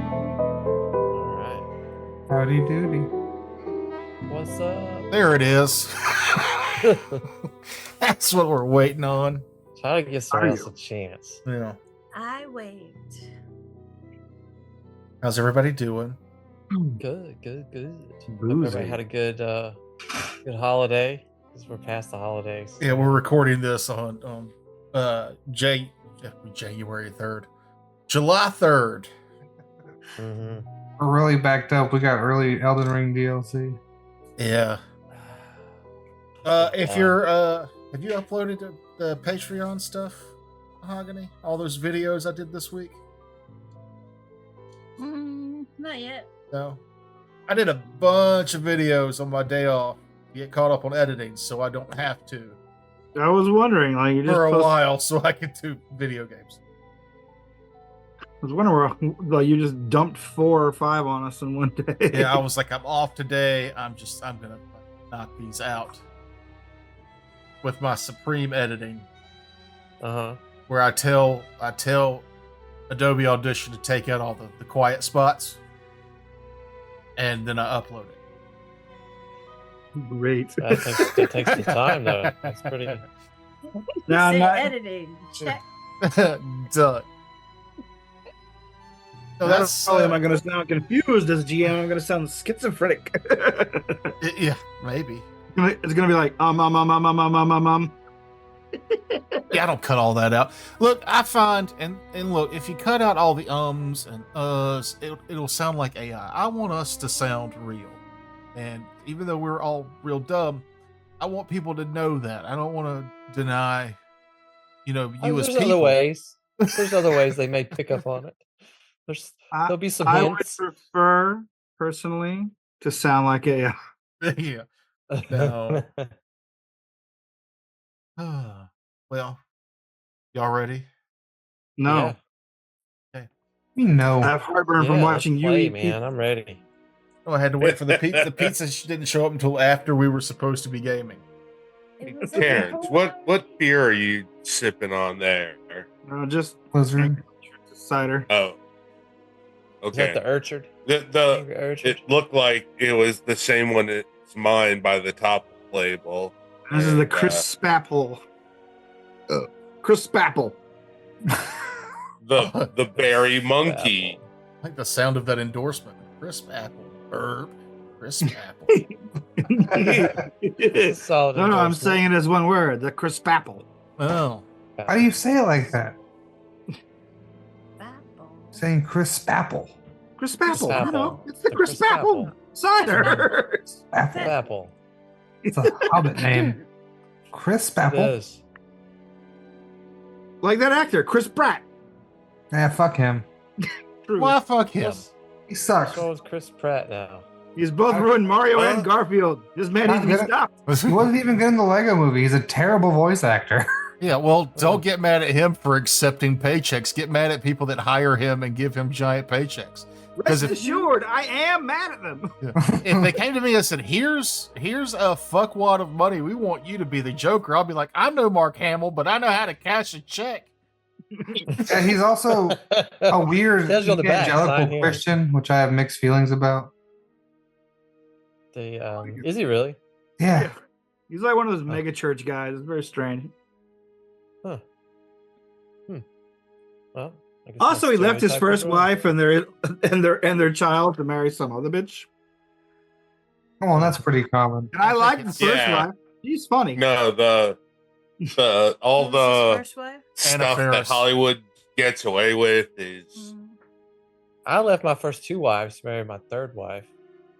All right. Howdy doody. What's up? There it is. That's what we're waiting on. Try to give someone Are else you? a chance. Yeah. I wait. How's everybody doing? Good, good, good. Hope Boozy. everybody had a good good holiday. Because we're past the holidays. Yeah, we're recording this on January 3rd. July 3rd. Mm-hmm. We're really backed up. We got early Elden Ring DLC. Yeah. If you're have you uploaded the Patreon stuff, Mahogany? All those videos I did this week? Not yet. No. I did a bunch of videos on my day off to get caught up on editing so I don't have to I was wondering, like, you just for a post- while so I can do video games. I was wondering, like, you just dumped 4 or 5 on us in one day. Yeah, I was like, I'm off today. I'm gonna knock these out with my supreme editing, Uh-huh. where I tell Adobe Audition to take out all the quiet spots, and then I upload it. Great. That takes some time though. That's pretty Now, Say not- editing. Check. Done. So Not that's only am I going to sound confused as GM, I'm going to sound schizophrenic. yeah, maybe. It's going to be like, Yeah, I don't cut all that out. Look, I find and look, if you cut out all the ums and uhs, it'll sound like AI. I want us to sound real. And even though we're all real dumb, I want people to know that. I don't want to deny, you as There's people. other ways. There's other ways they may pick up on it. There'll be some I would hints. prefer, personally, to sound like AI. Yeah. No. Well, y'all ready? No. Yeah. I have heartburn from Yeah, watching let's you play, eat man. I'm ready. Oh, I had to wait for the pizza. The pizza didn't show up until after we were supposed to be gaming. It was Terrence, okay. what beer are you sipping on there? Just Blizzard. cider. Oh, Is that okay. the Urchard? The Angry Urchard? it looked like it was the same one as mine by the top label. This is the And, Chris Spapple. Chris Spapple. the berry monkey. I like the sound of that endorsement. Crisp apple. Herb. Crisp apple. Solid No, I'm endorsement. saying it as one word. The Chris Spapple. Oh. How do you say it like that? Apple. Saying Chris Spapple. Chris Spapple. Spapple. You know, it's the The Chris Chris Spapple cider. Spapple. Apple. It's a Hobbit name. Chris It Spapple. is. Like that actor, Chris Pratt. Yeah, fuck him. True. Why fuck him? Yes. He sucks. So is Chris Pratt now. He's both ruined Mario Well, and Garfield. This man needs to be I'm gonna- stopped. He wasn't even good in the Lego movie. He's a terrible voice actor. Yeah, well, don't get mad at him for accepting paychecks. Get mad at people that hire him and give him giant paychecks. Rest if- assured, I am mad at them. If they came to me and said, here's a fuckwad of money, we want you to be the Joker, I'll be like, I'm no Mark Hamill, but I know how to cash a check. And he's also a weird Tells you on the back, sign evangelical here. Christian, which I have mixed feelings about. Is he really? Yeah. He's like one of those mega church guys. It's very strange. Huh. Well, I guess Also, that's he left his stereotype first as well. wife and their child to marry some other bitch. Oh, well, that's pretty common. And I like the it's- first Yeah. wife. She's funny. No, all Who's his the first wife? stuff that Ferris. Hollywood gets away with is Mm. I left my first 2 wives to marry my 3rd wife.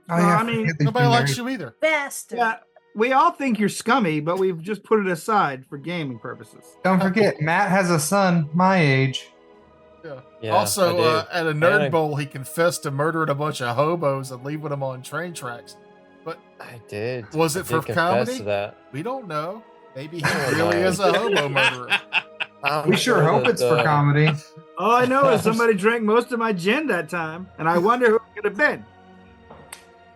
Oh, No, yeah, I mean, forget that he's Nobody been likes married. you either. Bastard. Yeah, we all think you're scummy, but we've just put it aside for gaming purposes. Don't forget, Matt has a son my age. Yeah, Also, I do. at a nerd And I- bowl, he confessed to murdering a bunch of hobos and leaving them on train tracks. I did. Was I it did for confess comedy? to that. We don't know. Maybe he Oh, really no. is a hobo murderer. I'm We sure hope that, it's for comedy. All I know is somebody drank most of my gin that time, and I wonder who it could have been.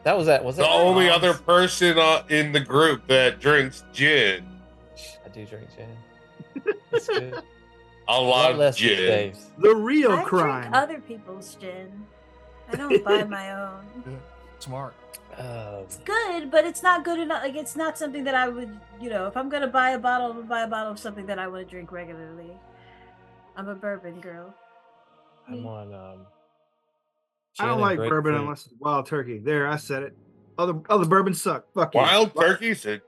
That was that. Was The that only Tom's? other person in the group that drinks gin. I do drink gin. That's good. A A lot of less these gin. days. The real I crime. drink other people's gin. I don't buy my own. Smart. It's good, but it's not good enough. Like, it's not something that I would, if I'm gonna buy a bottle, I'm gonna buy a bottle of something that I want to drink regularly. I'm a bourbon girl. I'm on. I gin don't and like bourbon grapefruit. unless it's wild turkey. There, I said it. Other bourbons suck. Fuck you. Wild Turkey's a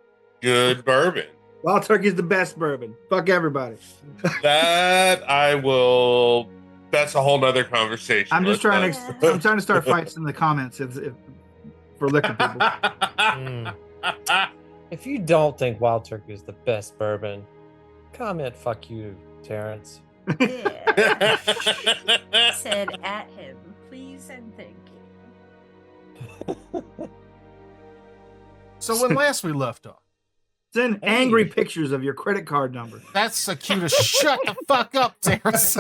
good bourbon. Wild turkey's the best bourbon. Fuck everybody. That I will. That's a whole nother conversation. I'm just Let's trying not- I'm trying to start fights in the comments for liquor people. Mm. If you don't think Wild Turkey is the best bourbon, comment "fuck you," Terrence. Yeah. Said at him, please and thank you. So when last we left off, Send Hey. angry pictures of your credit card number. that's the cue to shut the fuck up, Terrence.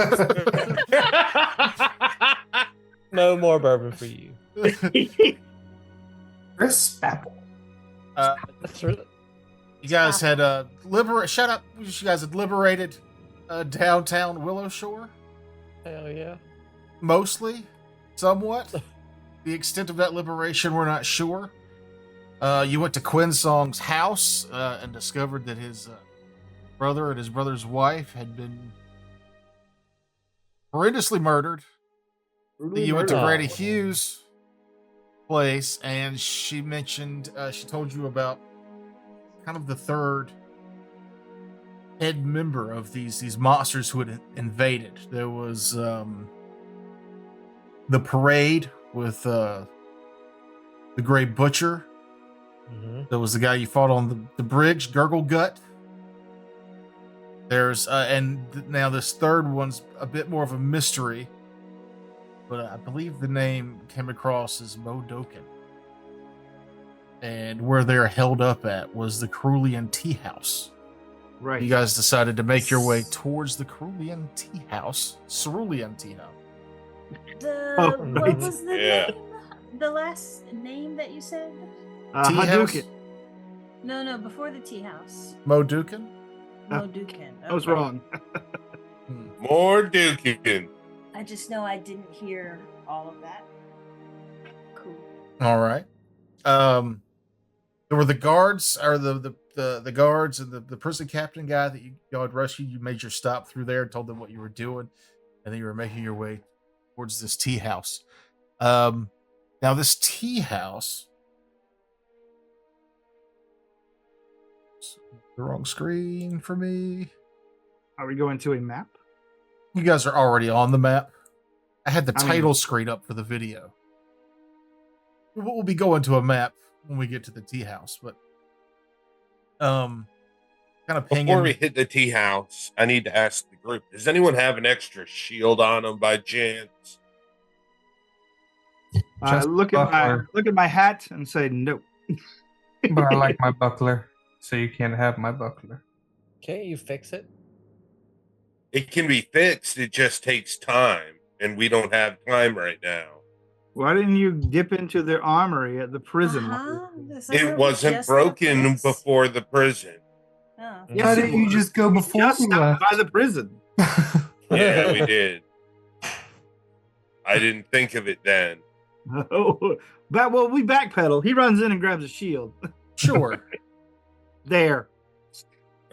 No more bourbon for you. Chris Apple. That's really. You guys had shut up. You guys had liberated downtown Willow Shore, Hell yeah. mostly, somewhat. The extent of that liberation, we're not sure. You went to Quinsong's house and discovered that his brother and his brother's wife had been horrendously murdered. You went to murdered. Grady Hughes' place, and she mentioned, she told you about kind of the third head member of these monsters who had invaded. There was the parade with the Gray Butcher. Mm-hmm. There was the guy you fought on the bridge, Gurgle Gut. There's now this third one's a bit more of a mystery, but I believe the name came across as Modoken. And where they're held up at was the Cerulean Tea House. Right. You guys decided to make your way towards the Cerulean Tea House. Cerulean Tea House. Oh, What right. was the Yeah. name? The last name that you said? Tea House? Hadouken. No, before the tea house. Moduken? Moduken. I was okay. wrong. More Dukin. I just know I didn't hear all of that. Cool. All right. There were the guards, or the guards and the prison captain guy that y'all had rescued. You made your stop through there and told them what you were doing, and then you were making your way towards this tea house. Now this tea house. The wrong screen for me. Are we going to a map? You guys are already on the map. I had the I mean- title screen up for the video. We'll be going to a map when we get to the tea house, but kind of pinging. Before we hit the tea house, I need to ask the group: does anyone have an extra shield on them by chance? Just Look at my hat and say no. But I like my buckler, so you can't have my buckler. Can't you fix it? It can be fixed. It just takes time, and we don't have time right now. Why didn't you dip into their armory at the prison? Uh-huh. Is that where It we wasn't just broken left this? before the prison. Oh. Yes, Why it didn't you was. just go before Just we stopped left? by the prison. Yeah, we did. I didn't think of it then. Oh, well, we backpedal. He runs in and grabs a shield. Sure. There.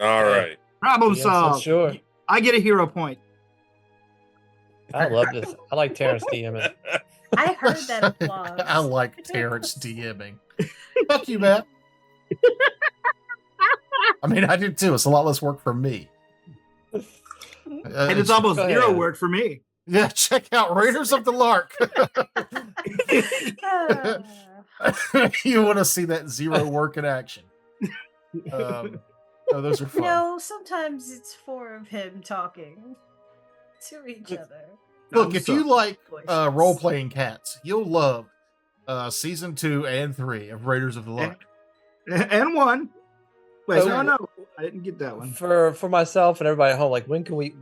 All right. Problem Yes, I'm solved. sure. I get a hero point. I love this. I like Terrence DMing. I heard that applause. I like Terrence DMing. Fuck you, Matt. I mean, I do too. It's a lot less work for me. And it's almost Go zero ahead. work for me. Yeah, check out Raiders of the Lark. Ah. You want to see that zero work in action. Oh, those are fun. No, sometimes it's four of him talking to each other. Look, if you like Voices. role-playing cats, you'll love season 2 and 3 of Raiders of the Lark. And one. Wait, So- no. I didn't get that one. for myself and everybody at home, like when can we?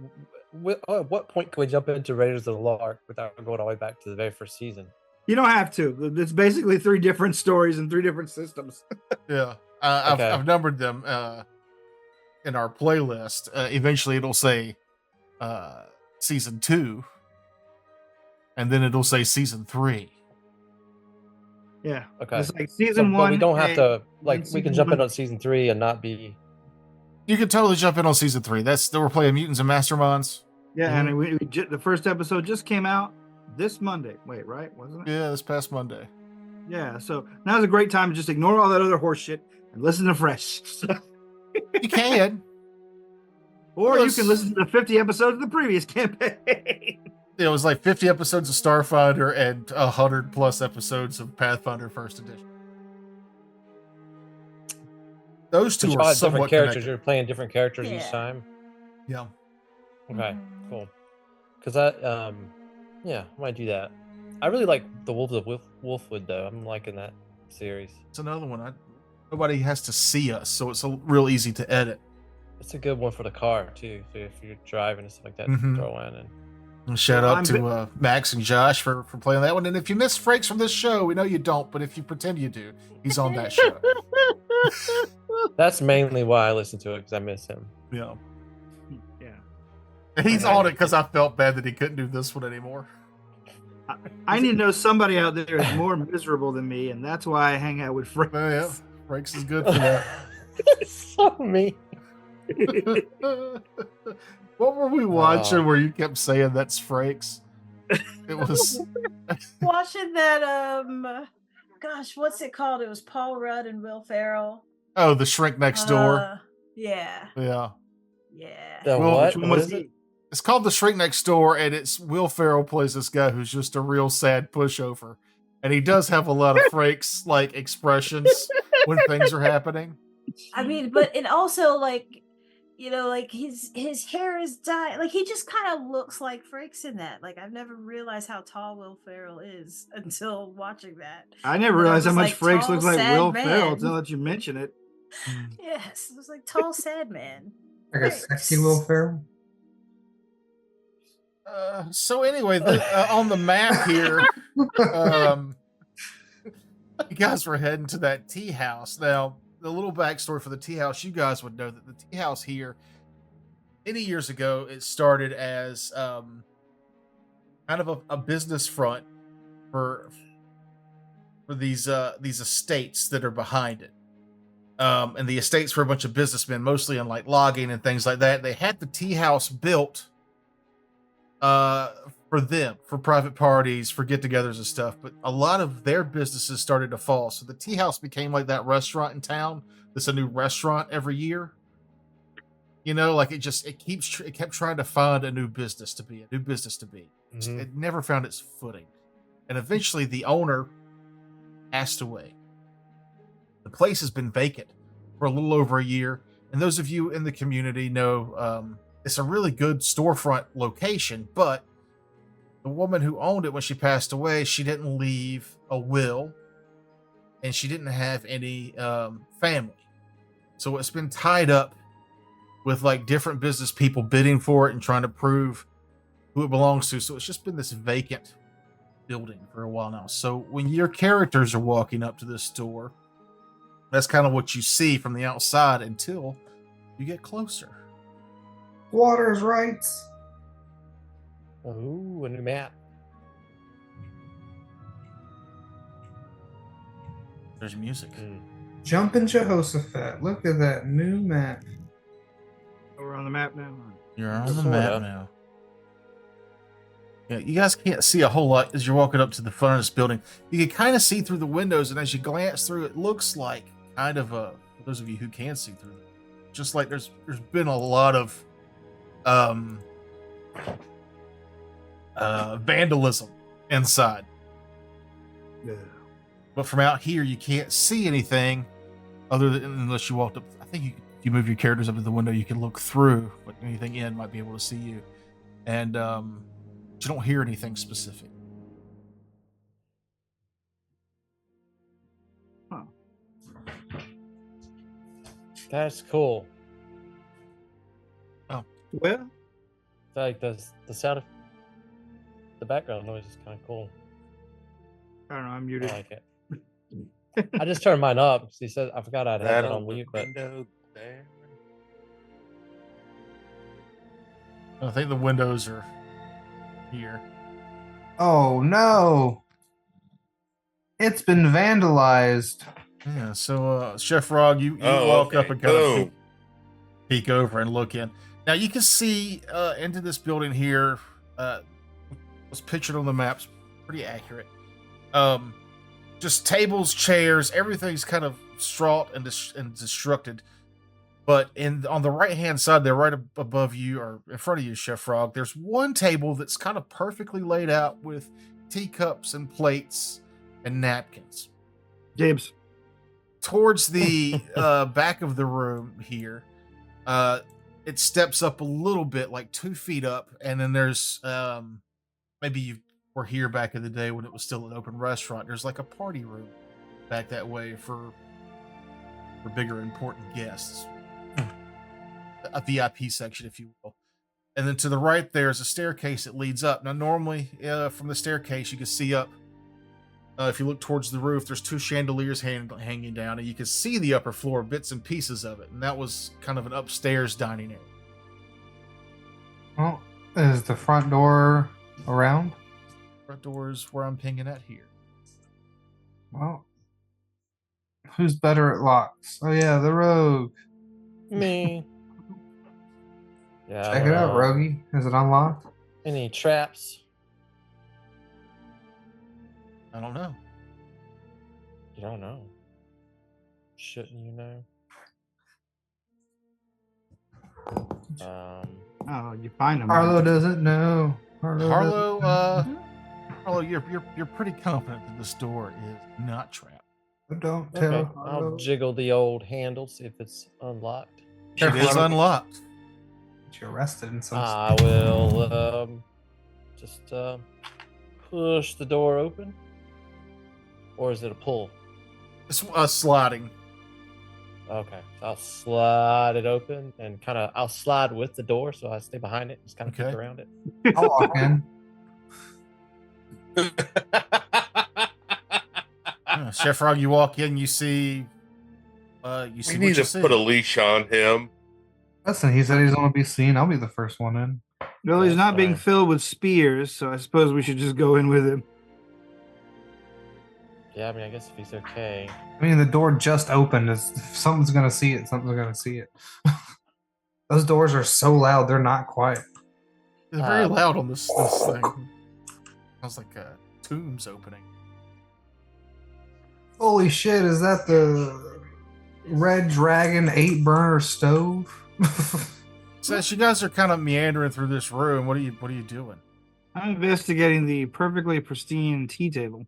At what point can we jump into Raiders of the Lark without going all the way back to the very first season? You don't have to. It's basically 3 different stories and 3 different systems. Yeah. Okay. I've numbered them in our playlist. Eventually it'll say season 2, and then it'll say season 3. Yeah. Okay. It's like season But 1. we don't have to like then we can season jump in 1. on season 3 and not be. You can totally jump in on season 3. We're playing Mutants and Masterminds. Yeah, and the first episode just came out this Monday. Wait, right? Wasn't it? Yeah, this past Monday. Yeah. So now's a great time to just ignore all that other horse shit and listen to Fresh. You can. Or you can listen to the 50 episodes of the previous campaign. It was like 50 episodes of Starfinder and 100+ episodes of Pathfinder First Edition. Those two But y'all are have different somewhat characters. connected. You're playing different characters each Yeah. time. Yeah. Okay, Mhm. cool. Because I yeah, I might do that. I really like the Wolves of Wolfwood though. I'm liking that series. It's another one. Nobody has to see us, so it's real easy to edit. It's a good one for the car too. So if you're driving and stuff like that, Mhm. throw in and And shout Well, out to Max and Josh for playing that one. And if you miss Frakes from this show, we know you don't, but if you pretend you do, he's on that show. that's mainly why I listen to it because I miss him. Yeah. Yeah. And he's on it because I felt bad that he couldn't do this one anymore. I need to know somebody out there is more miserable than me, and that's why I hang out with friends. But yeah, Frakes is good for that. so mean. What were we watching where you kept saying that's Frakes? It was Watching that gosh, what's it called? It was Paul Rudd and Will Ferrell. The Shrink Next Door. Yeah. Yeah. Yeah. The Well, what? Which one What was is it? he? It's called The Shrink Next Door, and it's Will Ferrell plays this guy who's just a real sad pushover. And he does have a lot of Frakes like expressions when things are happening. I mean, but it also like, you know, like his hair is dyed. Like he just kind of looks like Frakes in that. Like I've never realized how tall Will Ferrell is until watching that. I never And I realized how was much like, Frakes tall, looks like sad Will man. Ferrell until that you mention it. Yes, it was like tall, sad man. Like a sexy Will Ferrell. So anyway, on the map here, you guys were heading to that tea house. Now, the little backstory for the tea house, you guys would know that the tea house here, many years ago, it started as kind of a business front for these estates that are behind it. And the estates were a bunch of businessmen, mostly in like logging and things like that. They had the tea house built for them, for private parties, for get-togethers and stuff. But a lot of their businesses started to fall, so the tea house became like that restaurant in town that's a new restaurant every year. You know, like it kept trying to find a new business to be. Mhm. It never found its footing, and eventually the owner passed away. The place has been vacant for a little over a year, and those of you in the community know it's a really good storefront location, but the woman who owned it when she passed away, she didn't leave a will, and she didn't have any family. So it's been tied up with like different business people bidding for it and trying to prove who it belongs to. So it's just been this vacant building for a while now. So when your characters are walking up to this store, that's kind of what you see from the outside until you get closer. Waters rights. Ooh, a new map. There's music. Mm. Jumpin' Jehoshaphat. Look at that new map. We're on the map now. You're on the Sorta. map now. Yeah, you guys can't see a whole lot as you're walking up to the front of this building. You can kind of see through the windows, and as you glance through, it looks like kind of for those of you who can see through it, just like there's been a lot of vandalism inside. Yeah. But from out here, you can't see anything other than unless you walked up. I think if you move your characters up to the window, you can look through, but anything in might be able to see you. And you don't hear anything specific. That's cool. Well, Like the sound of the background noise is kind of cool. I don't know. I'm I muted. like it. I just turned mine up because he said I forgot I'd had That that on on the mute, but window there. I think the windows are here. Oh no! It's been vandalized. Yeah, so Chef Rog, you Oh, walk okay. up and kind of Boom. peek over and look in. Now you can see into this building here. Was pictured on the maps, pretty accurate. Just tables, chairs, everything's kind of distraught and destructed. But on the right hand side, there, right above you or in front of you, Chef Frog, there's one table that's kind of perfectly laid out with teacups and plates and napkins. James. Towards the back of the room here, it steps up a little bit, like 2 feet up, and then there's maybe you were here back in the day when it was still an open restaurant. There's like a party room back that way for bigger important guests, a VIP section, if you will. And then to the right there's a staircase that leads up. Now normally from the staircase you can see up. If you look towards the roof, there's 2 chandeliers hanging down, and you can see the upper floor, bits and pieces of it. And that was kind of an upstairs dining area. Well, is the front door around? Front door's where I'm pinging at here. Well, who's better at locks? Oh yeah, the rogue. me. Yeah. I Check don't it out, know. Rogie. Is it unlocked? Any traps? I don't know. You don't know. Shouldn't you know? Oh, you find them. Harlow doesn't know. Harlow, doesn't know. Harlow, you're pretty confident that this door is not trapped. Don't tell Okay, Harlow. I'll jiggle the old handle, see if it's unlocked. It Careful, is Harlow. unlocked. Get you arrested in some. I will just push the door open. Or is it a pull? It's sliding. Okay, so I'll slide it open and I'll slide with the door so I stay behind it, just kind of Okay. peek around it. I'll walk in. Chef Frog, you walk in, you see We what need you to see. put a leash on him. Listen, he said he's gonna be seen. I'll be the first one in. Well, he's That's not being fine. filled with spears, so I suppose we should just go in with him. Yeah, I mean, I guess if he's okay. I mean, the door just opened. If something's gonna see it, something's gonna see it. Those doors are so loud; they're not quiet. It's very loud on this thing. Sounds like tombs opening. Holy shit! Is that the Red Dragon 8-burner stove? So as you guys are kind of meandering through this room, what are you doing? I'm investigating the perfectly pristine tea table.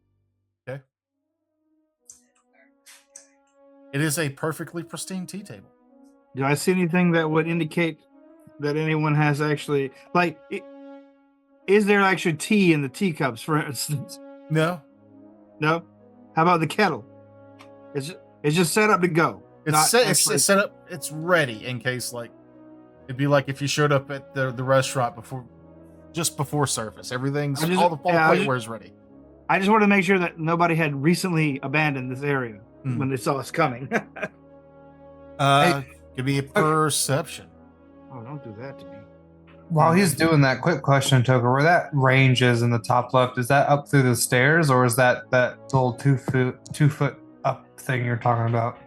It is a perfectly pristine tea table. Do I see anything that would indicate that anyone has actually is there actually tea in the teacups, for instance? No, No. How about the kettle? It's just set up to go. it's Not set, actually- it's set up. It's ready in case it'd be like if you showed up at the restaurant just before service. Everything's I just- all the yeah, I just- plateware's ready. I just want to make sure that nobody had recently abandoned this area Hmm. when they saw us coming. Give me a perception. Oh, don't do that to me. While he's doing that, quick question, Toker, where that range is in the top left, is that up through the stairs, or is that little 2 foot up thing you're talking about?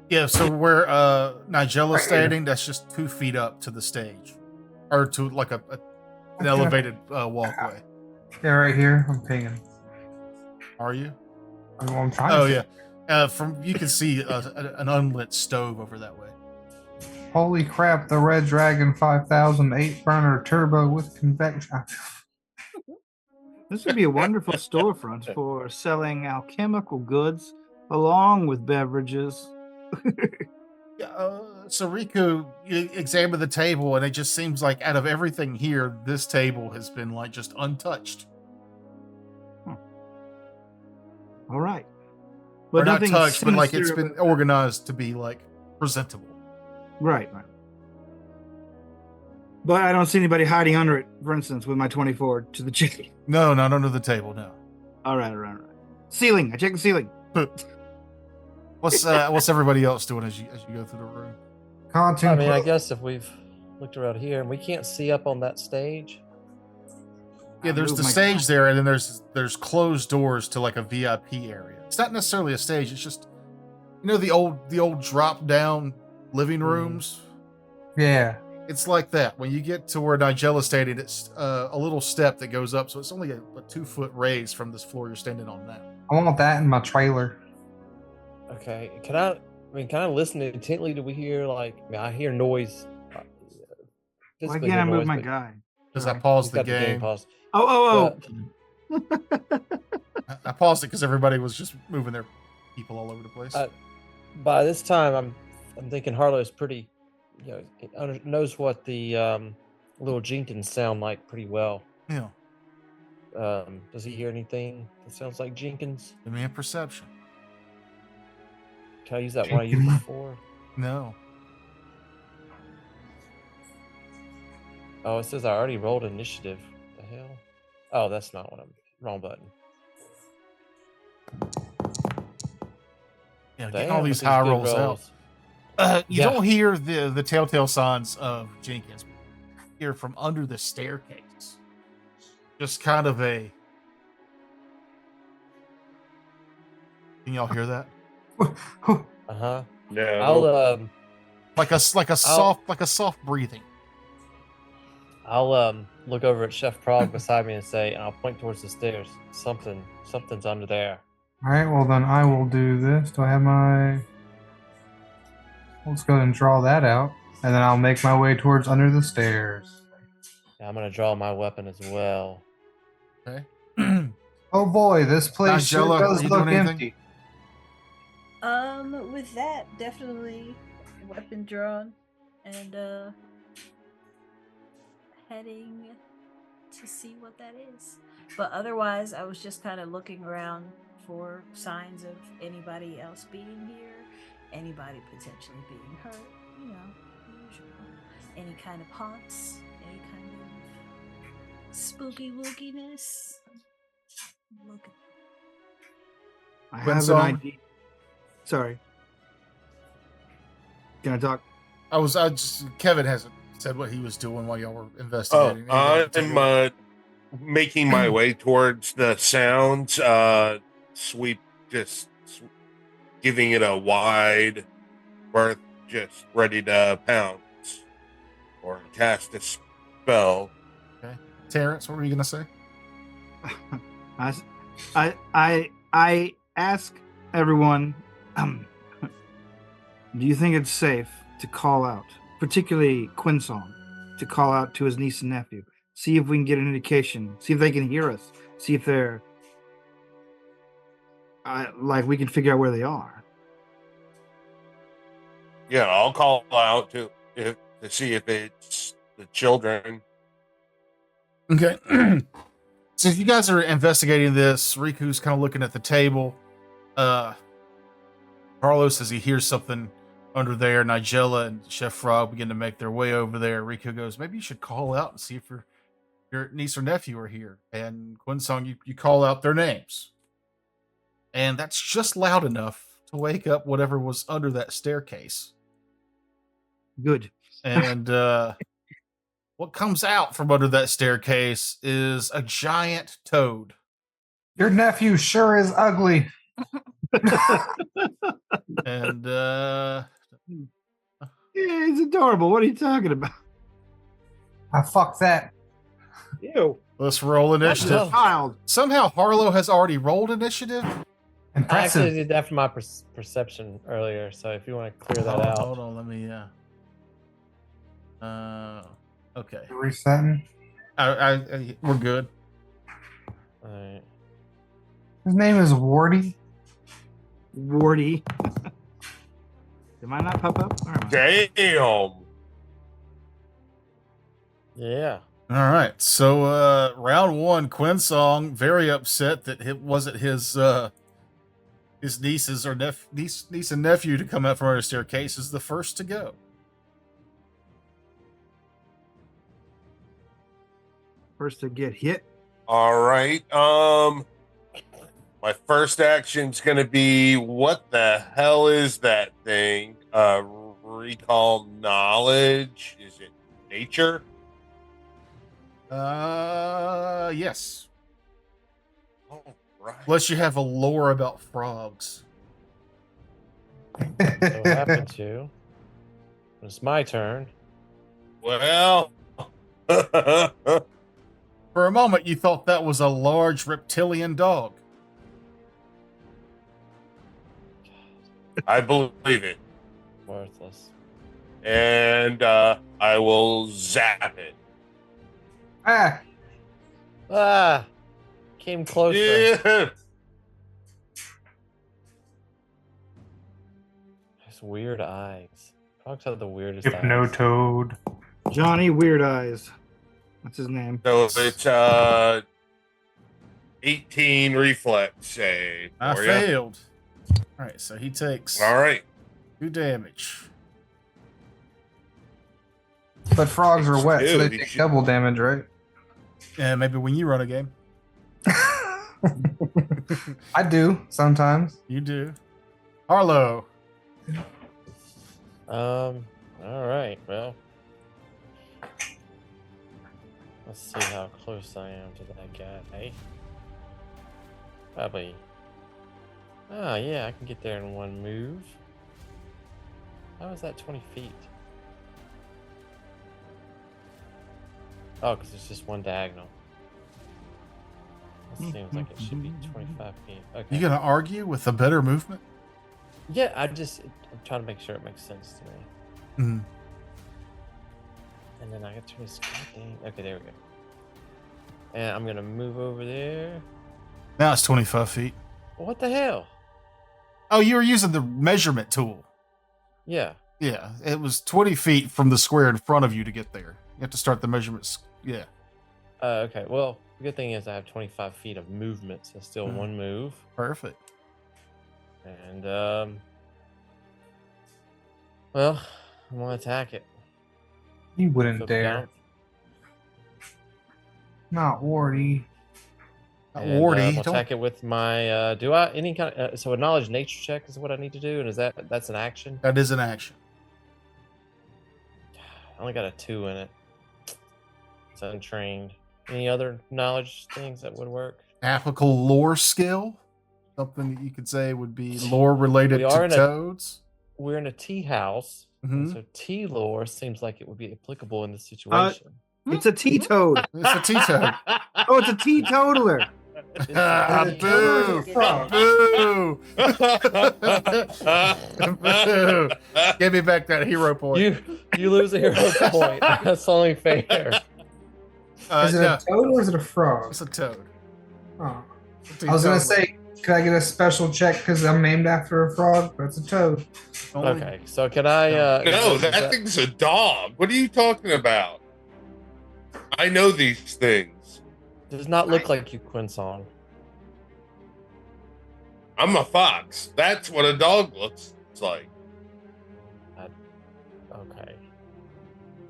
Yeah, so where Nigella's Right here. standing, that's just 2 feet up to the stage, or to like an elevated walkway. Yeah, right here. I'm pinging. Are you? I'm trying. Oh to. yeah. From you can see an unlit stove over that way. Holy crap! The Red Dragon 5000 8-burner turbo with convection. This would be a wonderful storefront for selling alchemical goods along with beverages. Yeah, so Riku, you examine the table, and it just seems like out of everything here, this table has been just untouched. All right. Or not nothing touched, but it's sinister been about- organized to be presentable. Right. But I don't see anybody hiding under it, for instance, with my 24 to the chicken. No, not under the table. No. All right. Ceiling. I check the ceiling. What's everybody else doing as you go through the room? Content. I mean, I guess if we've looked around here and we can't see up on that stage. Yeah, I there's move the my- stage there, and then there's closed doors to like a VIP area. It's not necessarily a stage. It's just the old drop down living rooms. Yeah. It's like that. When you get to where Nigella stayed, it's a little step that goes up, so it's only a 2-foot raise from this floor you're standing on now. I want that in my trailer. Okay, can I listen intently? Do we hear I hear noise? Why physically can't I hear move noise, my but guy? Because I Sorry. paused he's the got game. paused. Oh. I paused it because everybody was just moving their people all over the place. By this time, I'm thinking Harlow's pretty, knows what the little Jenkins sound like pretty well. Yeah. Does he hear anything that sounds like Jenkins? Give me a perception. Can I use that one I used before? No. Oh, it says I already rolled initiative. The hell? Oh, that's not what wrong button. Yeah, Damn, getting all with these high good rolls out. You Yeah. don't hear the telltale signs of Jenkins. You hear from under the staircase. Just kind of a. Can y'all hear that? Uh-huh. No. I'll Like a soft breathing. I'll look over at Chef Prague beside me and say, and I'll point towards the stairs. Something's under there. All right, well then I will do this. Do I have my? Let's go ahead and draw that out, and then I'll make my way towards under the stairs. Yeah, I'm gonna draw my weapon as well. Okay. Oh boy, this place sure Nigella, does are you look doing anything? empty. With that, definitely weapon drawn and heading to see what that is. But otherwise, I was just kind of looking around for signs of anybody else being here, anybody potentially being hurt, usual. Any kind of haunts, any kind of spooky wookiness. Look at I Quinn have an song? idea. Sorry. Can I talk? Kevin hasn't said what he was doing while y'all were Oh, investigating. Anything in I'm particular? making my way towards the sounds. Giving it a wide berth, just ready to pounce or cast a spell. Terrence, what were you gonna say? I ask everyone, do you think it's safe to call out, particularly Quinsong, to call out to his niece and nephew? See if we can get an indication. See if they can hear us. See if they're we can figure out where they are. Yeah, I'll call out to see if it's the children. Okay. So if you guys are investigating this, Riku's kind of looking at the table. Carlos says he hears something under there. Nigella and Chef Frog begin to make their way over there. Riku goes, maybe you should call out and see if your niece or nephew are here. And Quinsong, you call out their names. And that's just loud enough to wake up whatever was under that staircase. Good. And what comes out from under that staircase is a giant toad. Your nephew sure is ugly. And Yeah, he's adorable. What are you talking about? I fuck that. Ew. let's roll That's initiative. a child. Somehow Harlow has already rolled initiative. I Impressive. actually did that for my perception earlier, so if you want to clear that out. Hold on, let me. Okay. Resetting. We're good. Alright. His name is Wardy. Wardy. Did mine not pop up? Or am I? Damn. Yeah. All right. So round one, Quinsong very upset that it wasn't his nieces or niece and nephew to come out from under the staircase is the first to go. First to get hit. All right. My first action's gonna be, what the hell is that thing? Recall knowledge. Is it nature? Yes. All right. Unless you have a lore about frogs. So happen to. It's my turn. Well. For a moment, you thought that was a large reptilian dog. I believe it. Worthless. And I will zap it. Ah, Ah! Came closer. Yeah. His weird eyes. Frogs have the weirdest eyes. Hypnotoad. Johnny Weird Eyes. That's his name. So it's 18 reflex save. I for ya. failed. All right, so he takes All right. 2 damage. But frogs are wet, so they Dude, you take should- double damage, right? And maybe when you run a game, I do sometimes. you do. Harlow. All right. Well, let's see how close I am to that guy. Probably. Ah, yeah, I can get there in one move. How is that 20 feet? Oh, because it's just one diagonal. That seems like it should be 25 feet. Okay. You gonna argue with a better movement? Yeah, I'm trying to make sure it makes sense to me. Mm. And then I get to this thing. Okay, there we go. And I'm gonna move over there. Now it's 25 feet. What the hell? Oh, you were using the measurement tool. Yeah. Yeah, it was 20 feet from the square in front of you to get there. You have to start the measurements. Yeah. Okay. Well, the good thing is I have 25 feet of movement, so still Mhm. one move. Perfect. And well, I'm gonna attack it. You wouldn't So dare. count. Not Wardy. Not And, Wardy. I'll Don't- attack it with my. Do I any kind of so a knowledge nature check is what I need to do, and is that's an action? That is an action. I only got a 2 in it. It's untrained. Any other knowledge things that would work? Applicable lore skill. Something that you could say would be lore related We are to in a- toads. We're in a tea house, and Mhm. so tea lore seems like it would be applicable in this situation. It's a teetoad. It's a tea toad. Oh, it's a teetotaler. It's Ah, a tea boo! toad. Boo! Boo! Give me back that hero point. You lose a hero point. That's only fair. Is it No, a toad or is it a frog? it's a toad. Oh. It's a I was gonna toad. say, could I get a special check because I'm named after a frog? But it's a toad. Only- Okay, so can I? No, is that thing's a dog. What are you talking about? I know these things. does not look like you, Quinson. I'm a fox. That's what a dog looks like. Okay.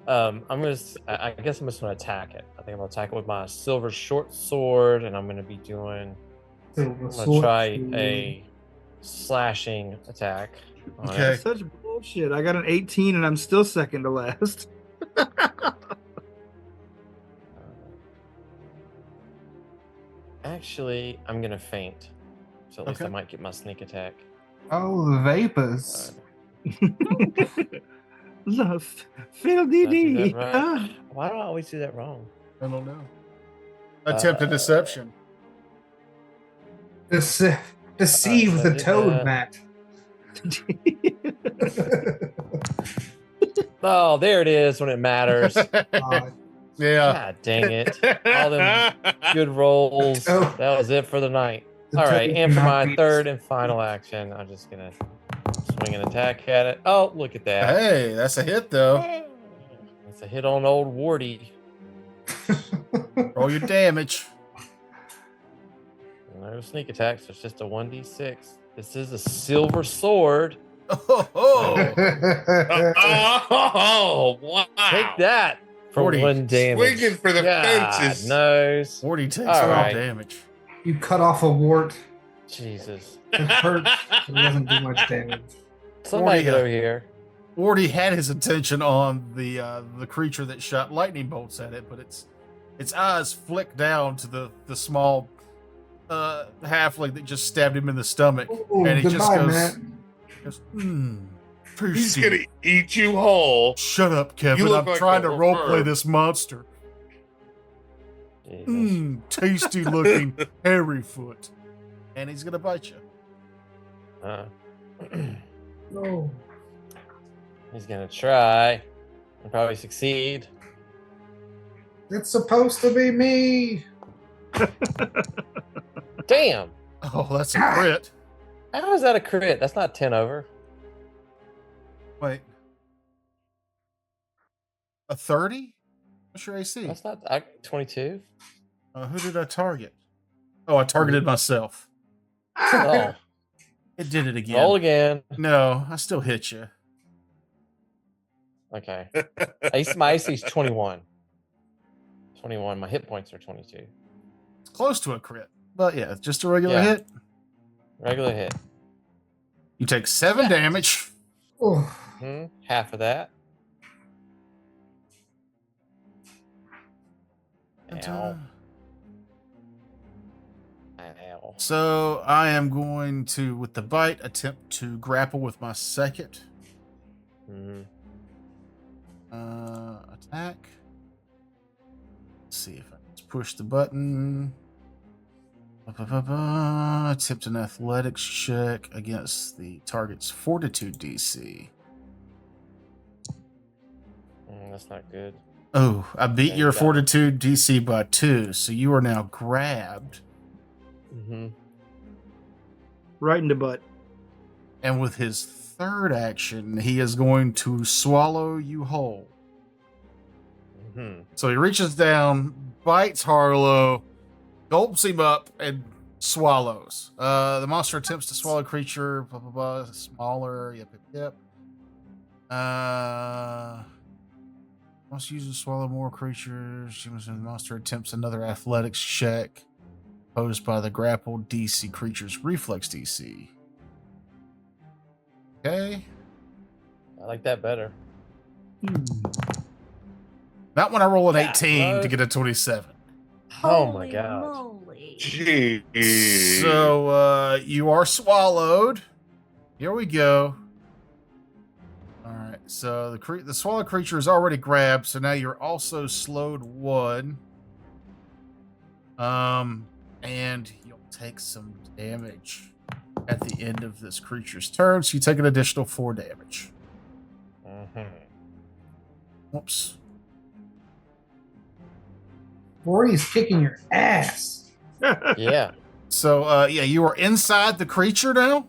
I guess I'm just gonna attack it. I think I'm gonna attack it with my silver short sword, and I'm gonna be doing. I'm gonna try a slashing attack. on it. Okay. Such bullshit. I got an 18 and I'm still second to last. Actually, I'm gonna faint, so at least I Okay. might get my sneak attack. Oh, the vapors. Lust. Phil Did I do DD. that right? Ah. Why do I always do that wrong? I don't know. Attempted deception. Deceive so I the did toad, that. Matt. Oh, there it is when it matters. Yeah. God dang it. All them good rolls. Oh. That was it for the night. The All right, toad and for cannot my be third and final action, I'm just gonna swing an attack at it. Oh, look at that. Hey, that's a hit though. It's a hit on old Wardy. Roll your damage. No sneak attacks, so it's just a 1d6. This is a silver sword. Oh, Oh, wow. Take that, For 40. 1 damage. Swinging for the God fences. knows. 40 takes All all right. damage. You cut off a wart. Jesus. It hurts, but it doesn't do much damage. Somebody get 40, over here. Wardy had his attention on the creature that shot lightning bolts at it, but its eyes flicked down to the small halfling that just stabbed him in the stomach, Ooh, and he just goodbye, goes, man. He's tasty. gonna eat you whole. Shut up, Kevin. look I'm like trying a to roleplay bird." this monster. Jesus. Tasty looking hairy foot, and he's gonna bite you. No. He's gonna try and probably succeed. It's supposed to be me. Damn! Oh, that's a crit. How is that a crit? That's not 10 over. Wait, a 30? What's your AC? That's not 22. Who did I target? Oh, I targeted myself. Oh, It did it again. roll again. No, I still hit you. Okay. My AC is 21. 21. My hit points are 22. It's close to a crit, but yeah, it's just a regular Yeah. hit. Regular hit. You take 7 damage. Oh, Half of that. And, Ow. Ow. So I am going to, with the bite, attempt to grapple with my second Mhm. attack. Let's see if I can push the button. Attempt an athletics check against the target's fortitude DC. That's not good. Oh, I beat Yeah, your you got it. fortitude DC by 2, so you are now grabbed. Mm-hmm. Right in the butt. And with his third action, he is going to swallow you whole. Mm-hmm. So he reaches down, bites Harlow, gulps him up, and swallows. The monster attempts to swallow a creature, blah, blah, blah, smaller, yep. Must use to swallow more creatures. The monster attempts another athletics check posed by the grappled DC creature's reflex DC. Okay. I like that better. Not when I roll an Yeah, 18 no. to get a 27. Oh my Holy god. moly. Jeez. So you are swallowed. Here we go. All right. So the swallowed creature is already grabbed. So now you're also slowed 1. And you'll take some damage at the end of this creature's turn. So you take an additional 4 damage. Mm-hmm. Whoops. Wardy's kicking your ass. Yeah. So you are inside the creature now.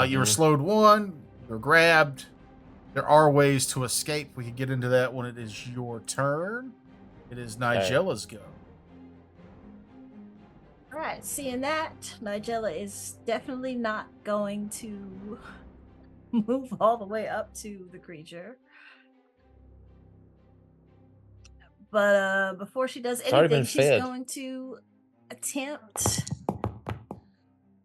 You were slowed 1. You're grabbed. There are ways to escape. We can get into that when it is your turn. It is Nigella's go. All right, seeing that, Nigella is definitely not going to move all the way up to the creature. But before she does It's already anything, been she's fed. going to attempt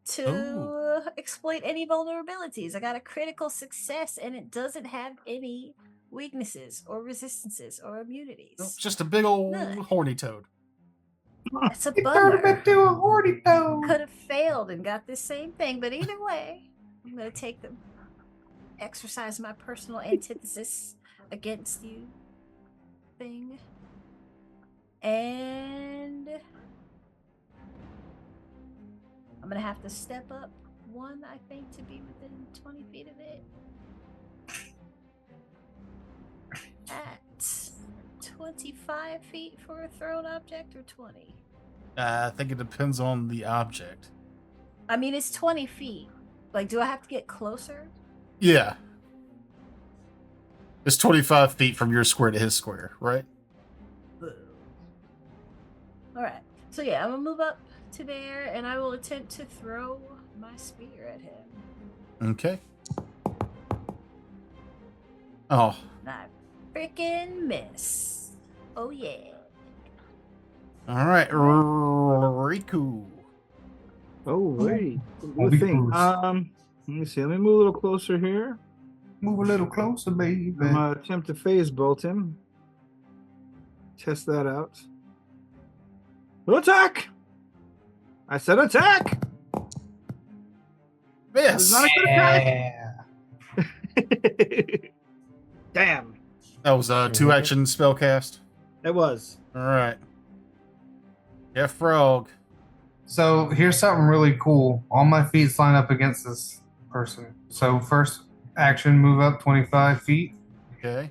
to exploit any vulnerabilities. I got a critical success, and it doesn't have any weaknesses or resistances or immunities. Nope, just a big old None. horny toad. That's a He turned him bummer. into a horny toad. Could have failed and got the same thing, but either way, I'm gonna take them, exercise my personal antithesis against you thing, and I'm gonna have to step up 1, I think, to be within 20 feet of it. At 25 feet for a thrown object, or 20? I think it depends on the object. I mean, it's 20 feet. Like, do I have to get closer? Yeah. It's 25 feet from your square to his square, right? Boo. Alright. So yeah, I'm gonna move up to there and I will attempt to throw my spear at him. Okay. Oh, Nah, freaking miss. Oh yeah. All right, Riku. Oh wait. I'll Good be thing. close. Let me see. Let me move a little closer here. Move a little closer, baby. I'm gonna attempt to phase bolt him. Test that out. Attack! I said attack! Miss. It's not a good attack. Yeah. Damn. That was a 2-action spell cast. It was. All right. Yeah, frog. So here's something really cool. All my feet line up against this person. So first action, move up 25 feet. Okay.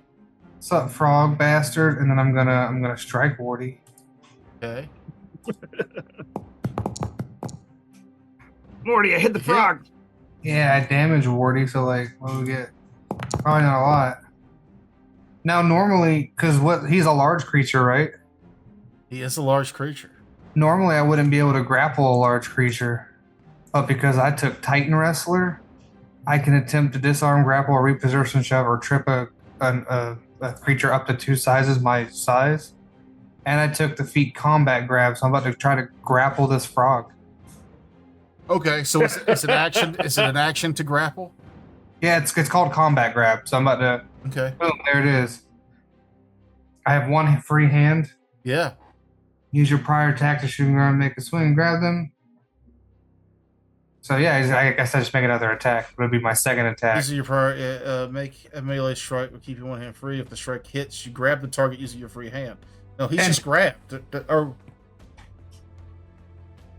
What's up, frog bastard? And then I'm gonna strike Wardy. Okay. Morty, I hit the Hit. frog. Yeah, I damage Wardy, so like, what do we get? Probably not a lot. Now, normally, because he's a large creature, right? He is a large creature. Normally, I wouldn't be able to grapple a large creature, but because I took Titan Wrestler, I can attempt to disarm, grapple, or reposition, shove, or trip a creature up to 2 sizes my size. And I took the feat combat grab, so I'm about to try to grapple this frog. Okay, so it's an action. Is it an action to grapple? Yeah, it's called combat grab, so I'm about to. Okay. Boom, there it is. I have 1 free hand. Yeah. Use your prior attack to shoot around, make a swing, and grab them. So yeah, I guess I just make another attack. It would be my second attack. Using your prior, make a melee strike will keep your one hand free. If the strike hits, you grab the target using your free hand. No, he's just grabbed.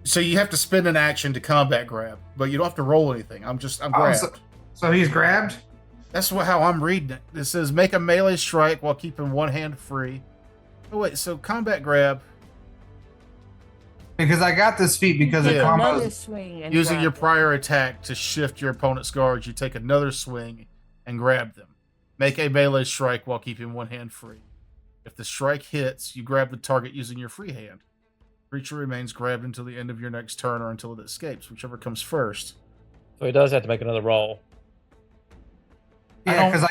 So you have to spend an action to combat grab, but you don't have to roll anything. I'm grabbed. So he's grabbed? That's how I'm reading it. It says make a melee strike while keeping one hand free. Oh wait, so combat grab. Because I got this feat because Yeah. it Another combos. swing and Using your grab prior attack to shift your opponent's guards, you take another swing and grab them. Make a melee strike while keeping one hand free. If the strike hits, you grab the target using your free hand. Creature remains grabbed until the end of your next turn or until it escapes, whichever comes first. So he does have to make another roll. Yeah, because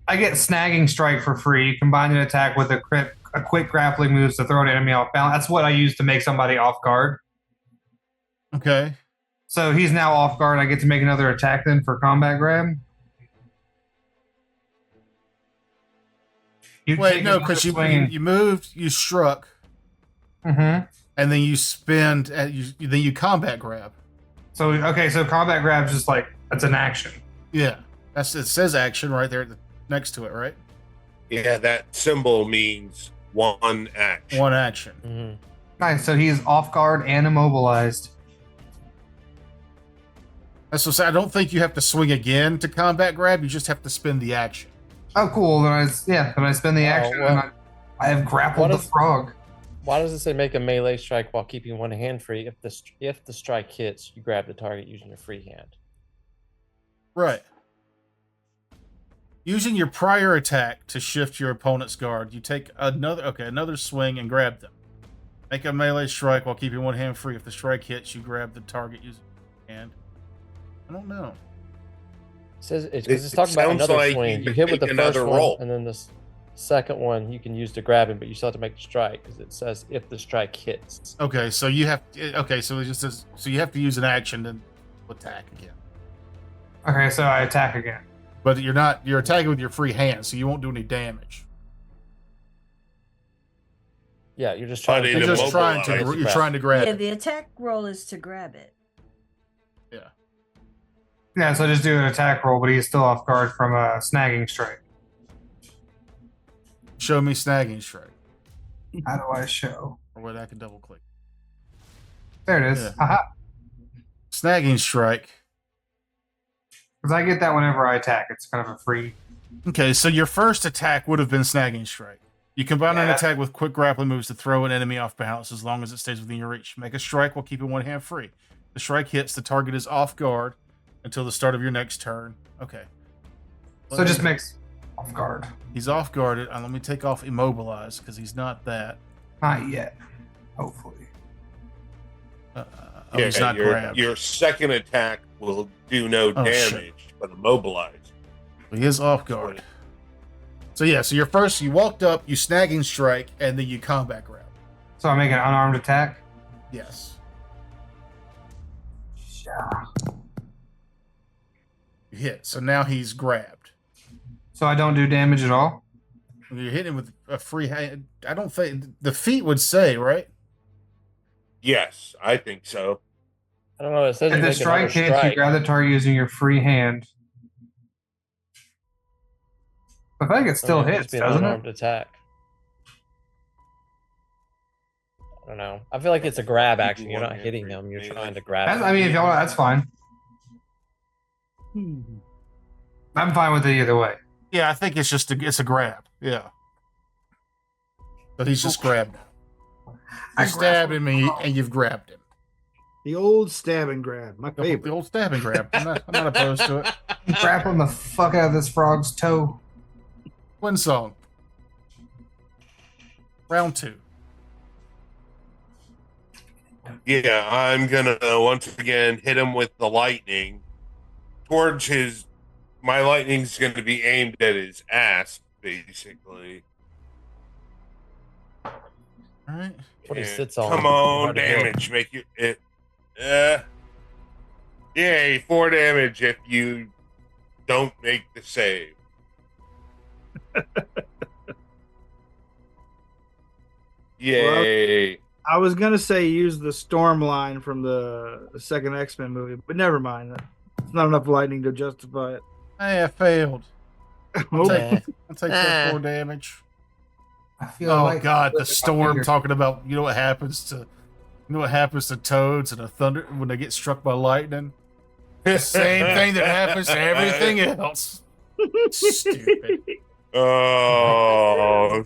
I get snagging strike for free. Combine an attack with a quick grappling moves to throw an enemy off balance. That's what I use to make somebody off guard. Okay. So he's now off guard. I get to make another attack then for combat grab. Wait, no, because you moved, you struck, Mm-hmm. and then you spend, then you combat grab. So okay, so combat grab is just like it's an action. Yeah, it says action right there next to it, right? Yeah, that symbol means one action. One action. Mm-hmm. Nice. So he's off guard and immobilized. That's what I don't think you have to swing again to combat grab. You just have to spend the action. Oh, cool. Then I spend the action well, and I have grappled the frog. Why does it say make a melee strike while keeping one hand free? If the strike hits, you grab the target using your free hand. Right. Using your prior attack to shift your opponent's guard, you take another swing and grab them. Make a melee strike while keeping one hand free. If the strike hits, you grab the target using your hand. I don't know. It says it's It talking about sounds another like swing. you You hit with the make first another one, roll. and then the second one you can use to grab him, but you still have to make the strike because it says if the strike hits. Okay, so you have so it just says so you have to use an action to attack again. Okay, so I attack again. But you're attacking with your free hand, so you won't do any damage. Yeah, you're just trying. But to it You're just immobilize. trying to grab Yeah, it. the attack roll is to grab it. Yeah. Yeah, so I just do an attack roll, but he's still off guard from a snagging strike. Show me snagging strike. How do I show? Or wait, I can double click. There it is. Yeah. Haha. Snagging strike. Because I get that whenever I attack. It's kind of a free. Okay, so your first attack would have been snagging strike. You combine an Yeah. attack with quick grappling moves to throw an enemy off balance as long as it stays within your reach. Make a strike while keeping one hand free. The strike hits, the target is off guard until the start of your next turn. Okay. So it just makes off guard. He's off guarded. Let me take off immobilized because he's not that. Not yet. Hopefully. He's not grabbed. Your second attack will do no Oh, shit. damage, but immobilize. He is off guard. So yeah, so you walked up, you snagging strike, and then you combat grab. So I make an unarmed attack. Yes. Yeah. You hit. So now he's grabbed. So I don't do damage at all. You're hitting him with a free hand. I don't think the feat would say, right? Yes, I think so. I don't know. It says If you the make another strike hits, you strike. grab the target using your free hand. I think it still I mean, it'd hits, just be an doesn't it? unarmed attack. I don't know. I feel like it's a grab action. You're not hitting him. You're trying to grab him. I mean, if y'all, that's fine. I'm fine with it either way. Yeah, I think it's a grab. Yeah. But he's just grabbed. You stabbed him and you've grabbed him. The old stab and grab, my favorite. The old stab and grab. I'm not opposed to it. Grappling the fuck out of this frog's toe. One song. Round 2. Yeah, I'm gonna once again hit him with the lightning towards his. My lightning's gonna be aimed at his ass, basically. All right. What he And sits on. Come on, Hard to hit. damage. Make it. Yay, 4 damage if you don't make the save. Yay. I was gonna say use the storm line from the second X-Men movie, but never mind. It's not enough lightning to justify it. Hey, I failed. Oh, Eh. I'll take that 4 damage. I feel Oh like God, the storm talking about what happens to toads and a thunder when they get struck by lightning. The same thing that happens to everything else. Stupid. Oh,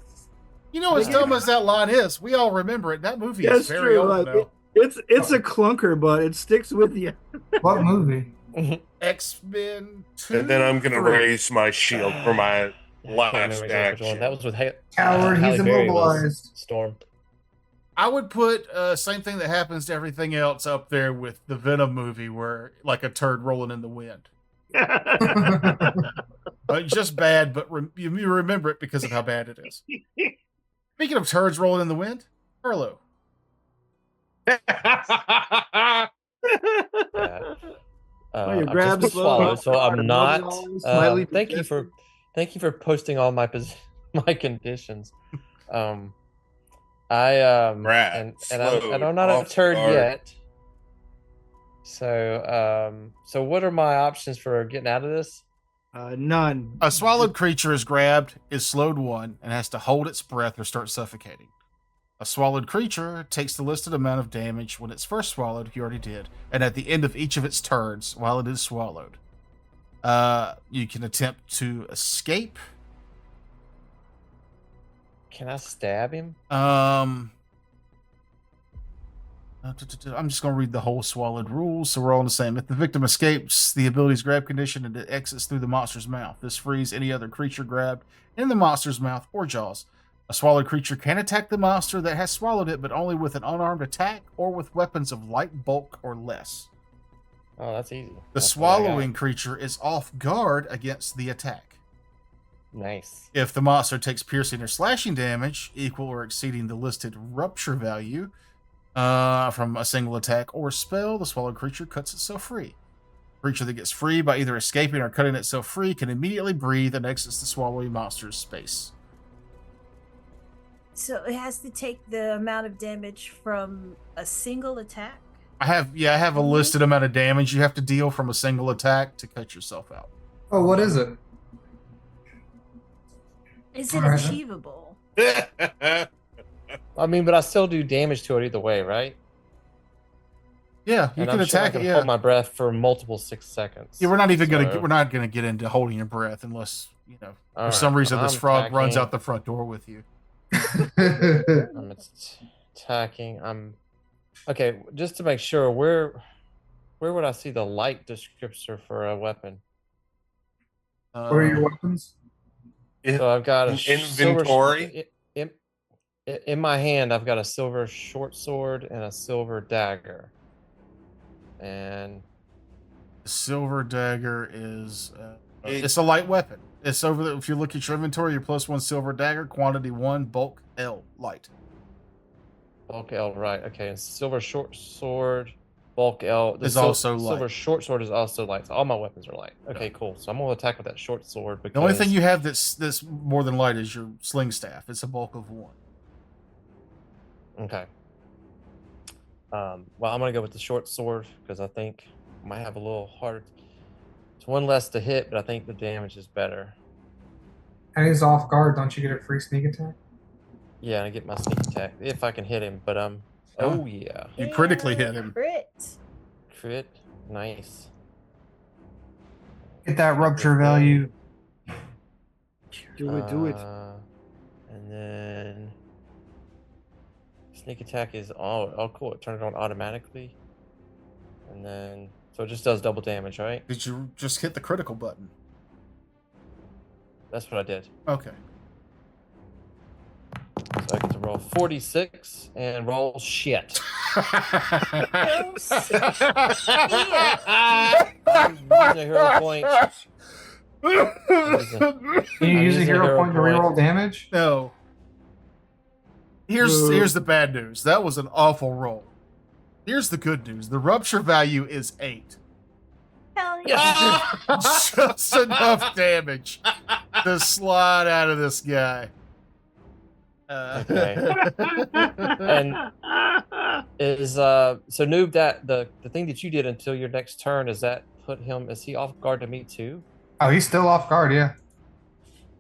You know, as dumb as that line is, we all remember it. That movie That's is very true. old Like, now. it's a clunker, but it sticks with you. What movie? X-Men 2. and then I'm gonna 3. raise my shield for my I can't last remember exactly which one. action. That was with Coward, Halle he's Berry was immobilized. Storm. I would put same thing that happens to everything else up there with the Venom movie, where like a turd rolling in the wind. Just bad, but you remember it because of how bad it is. Speaking of turds rolling in the wind, Arlo. Yeah. Oh, you I'm grab just slow, swallowed, so I'm not. slightly Thank you for posting all my my conditions. Rat, and slowed, I'm not a off turd guard. yet. So what are my options for getting out of this? None. A swallowed creature is grabbed, is slowed 1, and has to hold its breath or start suffocating. A swallowed creature takes the listed amount of damage when it's first swallowed, you already did, and at the end of each of its turns while it is swallowed. You can attempt to escape. Can I stab him? I'm just going to read the whole swallowed rules, so we're all on the same. If the victim escapes the ability's grab condition and it exits through the monster's mouth, this frees any other creature grabbed in the monster's mouth or jaws. A swallowed creature can attack the monster that has swallowed it, but only with an unarmed attack or with weapons of light bulk or less. Oh, that's easy. The That's what I got. swallowing creature is off guard against the attack. Nice. If the monster takes piercing or slashing damage equal or exceeding the listed rupture value from a single attack or spell, the swallowed creature cuts itself free. Creature that gets free by either escaping or cutting itself free can immediately breathe and exits the swallowing monster's space. So it has to take the amount of damage from a single attack. I have a listed amount of damage you have to deal from a single attack to cut yourself out. Oh, what is it? Is it Alright. achievable? I mean, but I still do damage to it either way, right? Yeah, you And can I'm sure I attack can it. Yeah. hold my breath for multiple 6 seconds. Yeah, we're not even So- gonna get into holding your breath unless for All some right, reason this I'm frog runs attacking. out the front door with you. I'm attacking. Okay. Just to make sure, where would I see the light descriptor for a weapon? What are your weapons? So I've got a Inventory? in my hand. I've got a silver short sword and a silver dagger. And The silver dagger is It- it's a light weapon. It's over there. If you look at your inventory, your +1 silver dagger, quantity 1, bulk L, light. Bulk L, right? Okay, and silver short sword, bulk L Is also light. Silver short sword is also light. So all my weapons are light. Okay, cool. So I'm gonna attack with that short sword because The only thing you have that's more than light is your sling staff. It's a bulk of 1. Okay. Well, I'm gonna go with the short sword because I think I might have a little harder. It's one less to hit, but I think the damage is better. And he's off guard. Don't you get a free sneak attack? Yeah, I get my sneak attack if I can hit him. But oh yeah, You critically hit him. crit, nice. Get that rupture value. Do it. And then sneak attack is oh cool. It turned it on automatically. And then so it just does double damage, right? Did you just hit the critical button? That's what I did. Okay. So I get to roll 46 and roll shit. I'm using a hero point. Can you use a using hero point to point. reroll damage? No. Here's the bad news. That was an awful roll. Here's the good news. The rupture value is 8. Hell yeah. Just enough damage to slide out of this guy. Okay. And is so Noob, that the thing that you did until your next turn, is he off guard to me too? Oh, he's still off guard, yeah.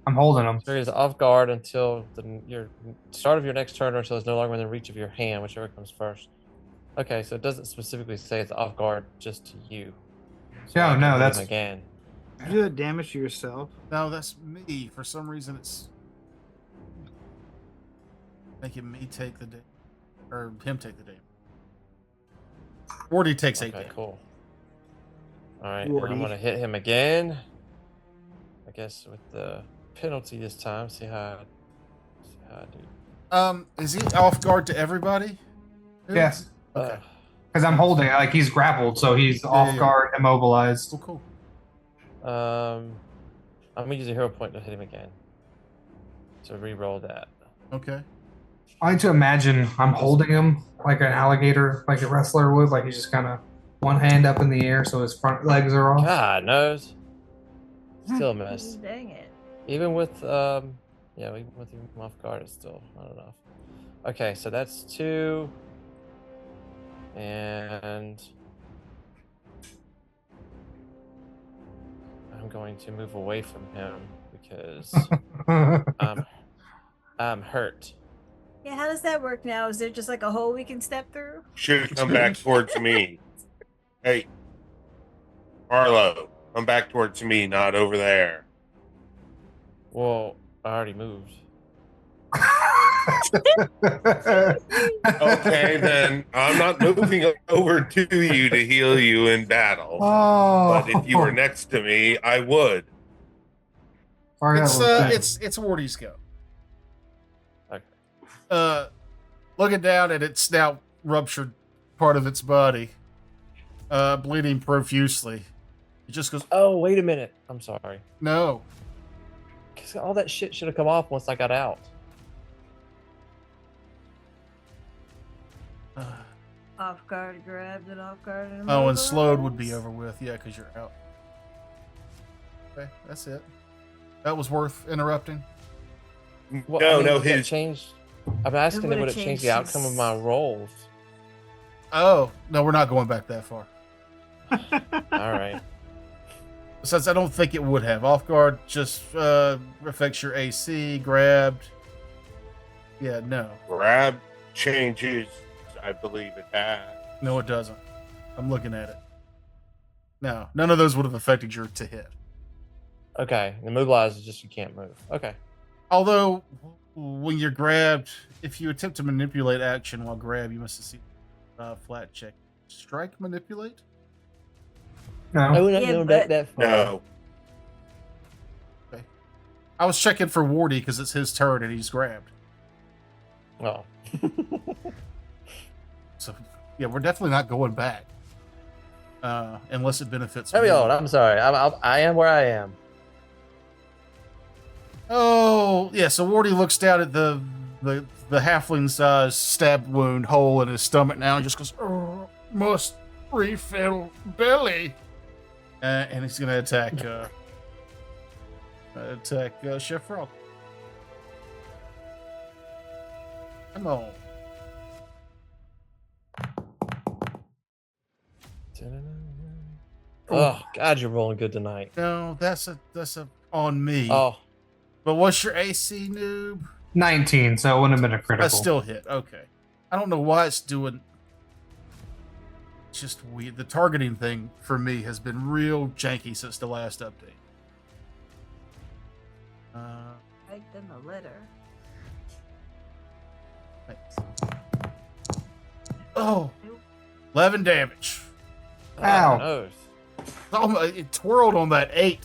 I'm holding him. So he's off guard until your start of your next turn, or until it's no longer within reach of your hand, whichever comes first. Okay, so it doesn't specifically say it's off guard just to you. So I No, can no, hit him that's again. You do that damage to yourself. No, that's me. For some reason, it's making me take the damage, or him take the damage. Wardy takes 8 Okay, damage. cool. All right, and I'm Wardy. gonna hit him again. I guess with the penalty this time. See how I do. Is he off guard to everybody? yes. Okay. Because I'm holding it, like he's grappled, so he's off yeah. guard, immobilized. Cool. I'm gonna use a hero point to hit him again. So re-roll that. Okay. I like to imagine I'm holding him like an alligator, like a wrestler would, like he's just kind of one hand up in the air, so his front legs are off. God knows. Still a miss. Dang it. Even with even with him off guard, it's still not enough. Okay, so that's 2. And I'm going to move away from him because I'm hurt. Yeah, how does that work now? Is there just like a hole we can step through? Should have come back towards me. Hey, Arlo, come back towards me, not over there. Well, I already moved. Okay, then I'm not moving over to you to heal you in battle. Oh. But if you were next to me, I would. Sorry, that was bad. It's Wardy's go. Okay. Looking down at its now ruptured part of its body, bleeding profusely. It just goes, Oh, wait a minute. I'm sorry. no. 'Cause all that shit should have come off once I got out. Off guard, grabbed it off guard. And Oh, and slowed would be immobilized. over with. Yeah, because you're out. Okay, that's it. That was worth interrupting. Well, No, I mean, no, would that his change. I'm asking would've would it change changed the outcome of my rolls? Oh, no, we're not going back that far. All right. Since I don't think it would have. Off guard just affects your AC, grabbed. Yeah, no. grab changes, I believe it has. No, it doesn't. I'm looking at it. No, none of those would have affected your to hit. Okay. The mobilize is just you can't move. Okay. Although, when you're grabbed, if you attempt to manipulate action while grabbed, you must see flat check. Strike, manipulate? No. Oh, we're not Yeah, going but- back that far. No. I was checking for Wardy because it's his turn and he's grabbed. Oh. So, yeah, we're definitely not going back. Unless it benefits Let me me. hold. I'm sorry. I am where I am. Oh, yeah. So Wardy looks down at the halfling-sized stab wound hole in his stomach now and just goes, oh, must refill belly. And he's going to attack Chef Frog. Come on. Oh God, you're rolling good tonight. No, that's a on me. Oh, But what's your AC, noob? 19, so it wouldn't have been a critical. That's still hit. Okay. I don't know why it's doing. It's just weird. The targeting thing for me has been real janky since the last update. Write them a letter. Oh, 11 damage. Ow. nose. Oh, it twirled on that 8.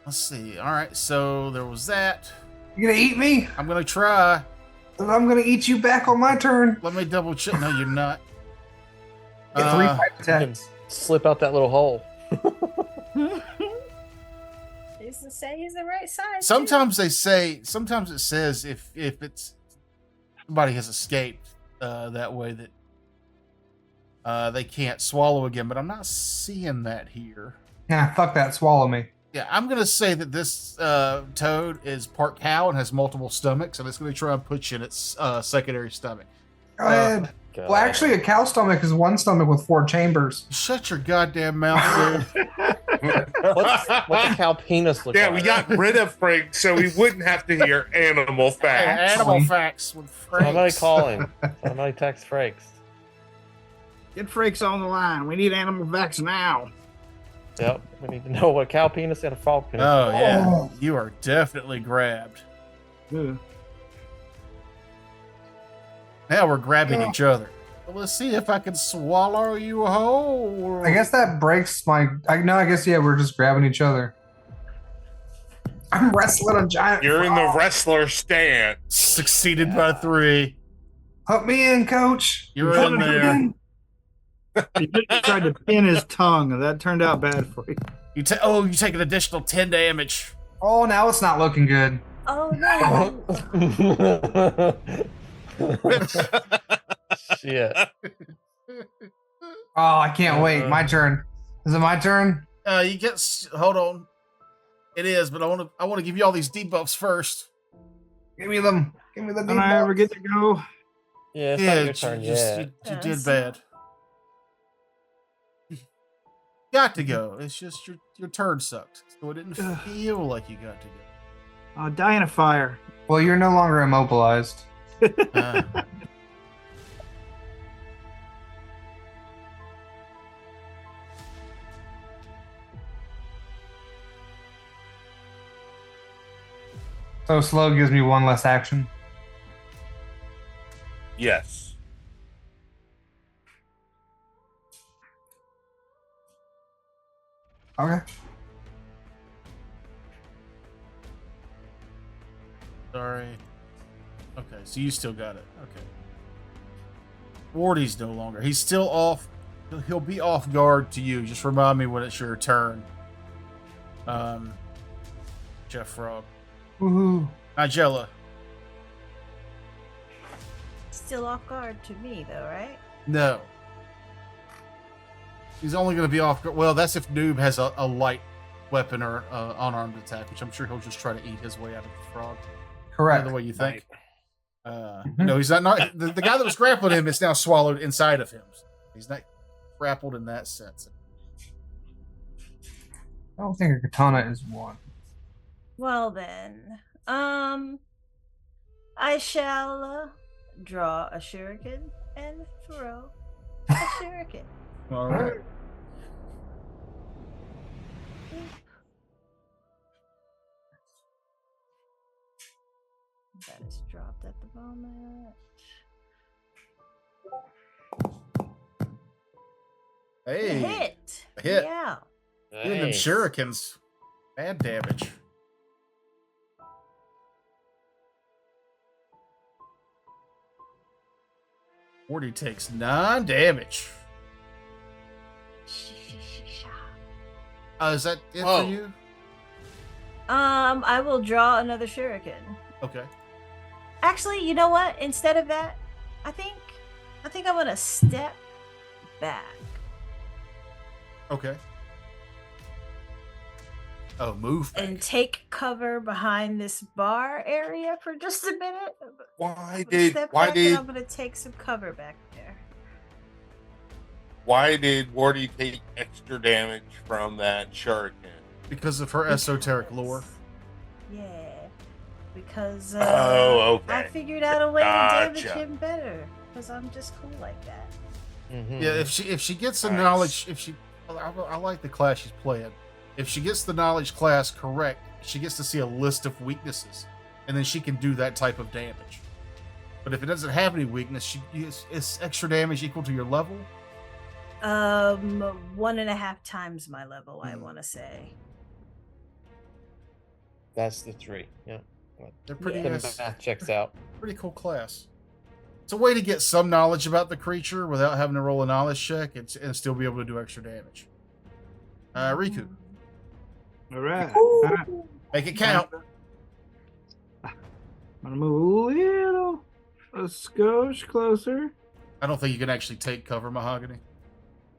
Let's see. All right, so there was that. You gonna eat me? I'm gonna try. And I'm gonna eat you back on my turn. Let me double check. No, you're not. Get 3 fight attacks. Slip out that little hole. It's to say he's the right size. Sometimes it says if it's somebody has escaped that way that they can't swallow again, but I'm not seeing that here. Nah, fuck that. Swallow me. Yeah, I'm gonna say that this toad is part cow and has multiple stomachs, and it's gonna try and put you in its secondary stomach. Go ahead. God. Well, actually, a cow stomach is one stomach with 4 chambers. Shut your goddamn mouth, dude. What's the cow penis look Yeah, like? we got rid of Frank, so we wouldn't have to hear animal facts. Animal facts with Somebody Franks. call him. Somebody text Frakes. Get Frakes on the line. We need animal vax now. Yep, we need to know what cow penis and a frog penis. Oh yeah, Oh. you are definitely grabbed. Ugh. Now we're grabbing each other. Well, let's see if I can swallow you whole. I guess that breaks my. I guess, yeah, we're just grabbing each other. I'm wrestling a giant. You're in the frog. wrestler stance. Succeeded by 3. Put me in, coach. You're Put in me there. in. He just tried to pin his tongue, and that turned out bad for you. You take an additional 10 damage. Oh, now it's not looking good. Oh no! Shit. Oh, I can't wait. My turn. Is it my turn? You get. Hold on. It is, but I want to give you all these debuffs first. Give me them. Give me the. Don't I ever get to go? Yeah, it's Yeah, not your turn yet. you did Yes. bad. Got to go. It's just your turn sucked, so it didn't Ugh. feel like you got to go. I'll die in a fire. Well, you're no longer immobilized. Uh, So slow gives me 1 less action. Yes. Okay. sorry. Okay, so you still got it. Okay. Wardy's no longer. He's still off. He'll be off guard to you. Just remind me when it's your turn. Jeff Frog. Woohoo. Nigella. Still off guard to me, though, right? No. He's only going to be off guard. Well, that's if Noob has a light weapon or unarmed attack, which I'm sure he'll just try to eat his way out of the frog. Correct. The way you think. No, he's not. The guy that was grappling him is now swallowed inside of him. He's not grappled in that sense. I don't think a katana is 1. Well then, I shall draw a shuriken and throw a shuriken. All right. That is dropped at the moment. Hey. Hit. A hit. Yeah. Even them Nice. shurikens. Bad damage. Wardy takes 9 damage. Is that it Whoa. for you? I will draw another shuriken. Okay. Actually, you know what? Instead of that, I think I'm gonna step back. Okay. Oh, move. And take cover behind this bar area for just a minute. Why I'm gonna did I'm gonna take some cover back there. Wardy take extra damage from that shuriken? Because of her esoteric lore. Yeah. Because Oh, okay. I figured out a way to damage Gotcha. him better. Because I'm just cool like that. Mhm. Yeah, if she gets the Nice. knowledge, I like the class she's playing. If she gets the knowledge class correct, she gets to see a list of weaknesses, and then she can do that type of damage. But if it doesn't have any weakness, it's extra damage equal to your level. 1.5 times my level, I want to say. That's the 3. Yeah. They're pretty Yeah. The math checks out. pretty cool class. It's a way to get some knowledge about the creature without having to roll a knowledge check and still be able to do extra damage. Riku, All right. make it count. I'm gonna move a skosh closer. I don't think you can actually take cover, Mahogany.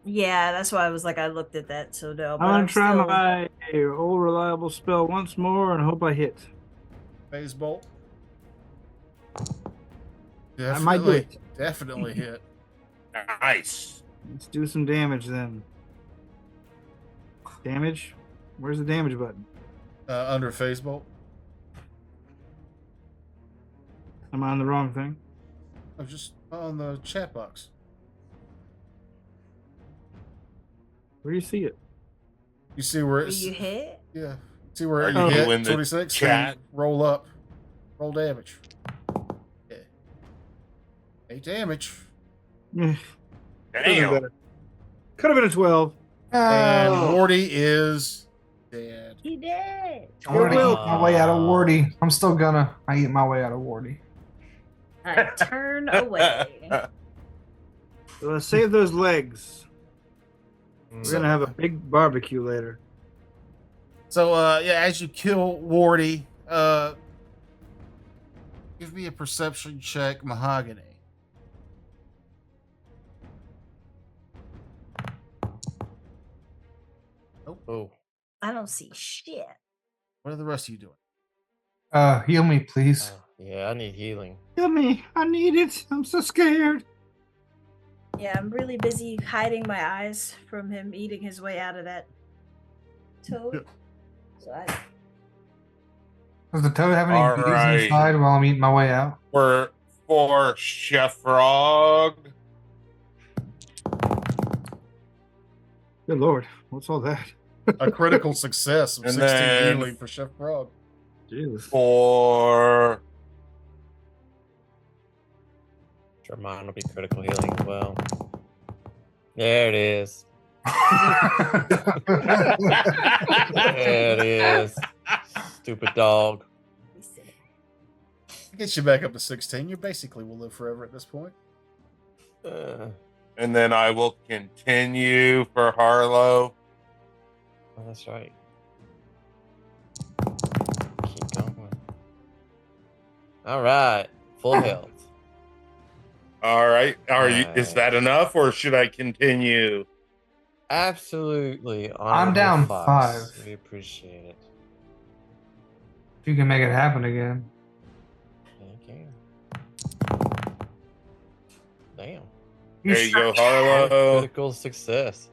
Yeah, that's why I was like, I looked at that, so no. But I'm gonna I'm try still... my old reliable spell once more and hope I hit. Phase bolt. I might do it. Definitely hit. Nice. Let's do some damage then. Damage? Where's the damage button? Under phase bolt. Am I on the wrong thing? Oh, just on the chat box. Where do you see it? You see where Do it's you hit? yeah. See where Are you you hit doing the 26? chat? Then roll up. Roll damage. Yeah. 8 damage. Could Damn. have been a 12. And Oh, Wardy is dead. He did. I wanted to Will. eat my way out of Wardy. I'm still gonna. I eat my way out of Wardy. I turn away. So let's save those legs. Mm. We're gonna have a big barbecue later. So yeah, as you kill Wardy, give me a perception check, Mahogany. Oh. I don't see shit. What are the rest of you doing? Heal me, please. Yeah, I need healing. Kill me. I need it. I'm so scared. Yeah, I'm really busy hiding my eyes from him eating his way out of that toad. So Does the toad have any All bees right. inside while I'm eating my way out? For Chef Frog. Good lord. What's all that? A critical success of And 16 then- healing for Chef Frog. Jesus. For Sure, mine will be critical healing as well. There it is. There it is. Stupid dog. Gets you back up to 16. You basically will live forever at this point. and then I will continue for Harlow. Oh, that's right. Keep going. All right. Full health. All right. Is Right. that enough or should I continue? Absolutely. I'm down honorable 5. We appreciate it. If you can make it happen again. Thank you. Damn. There you go, Harlow. Critical success.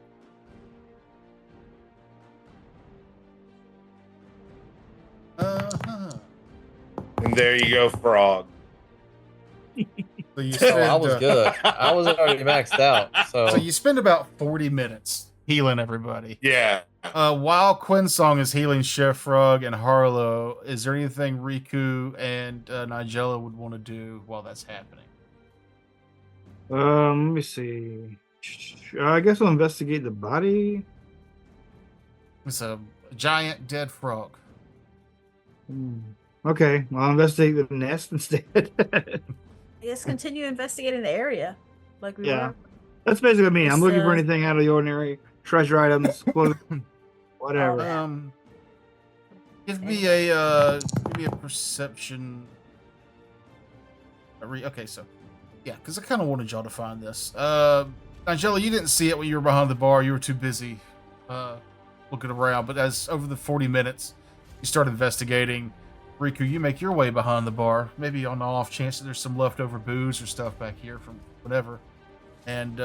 Uh-huh. And there you go, Frog. So you Oh, spend, I was good. I was already maxed out. So, So you spend about 40 minutes healing everybody. Yeah. While Quinsong is healing Chef Frog and Harlow, is there anything Riku and Nigella would want to do while that's happening? Let me see. I guess I'll investigate the body. It's a giant dead frog. Okay, well, I'll investigate the nest instead. Let's continue investigating the area. Like we Yeah. were. That's basically me. I'm Just, looking for anything out of the ordinary. Treasure items, clothing, Whatever. Give me a perception. Okay, so yeah, because I kind of wanted y'all to find this. Angela, you didn't see it when you were behind the bar. You were too busy looking around. But as over the 40 minutes, you start investigating. Riku, you make your way behind the bar, maybe on the off chance that there's some leftover booze or stuff back here from whatever. And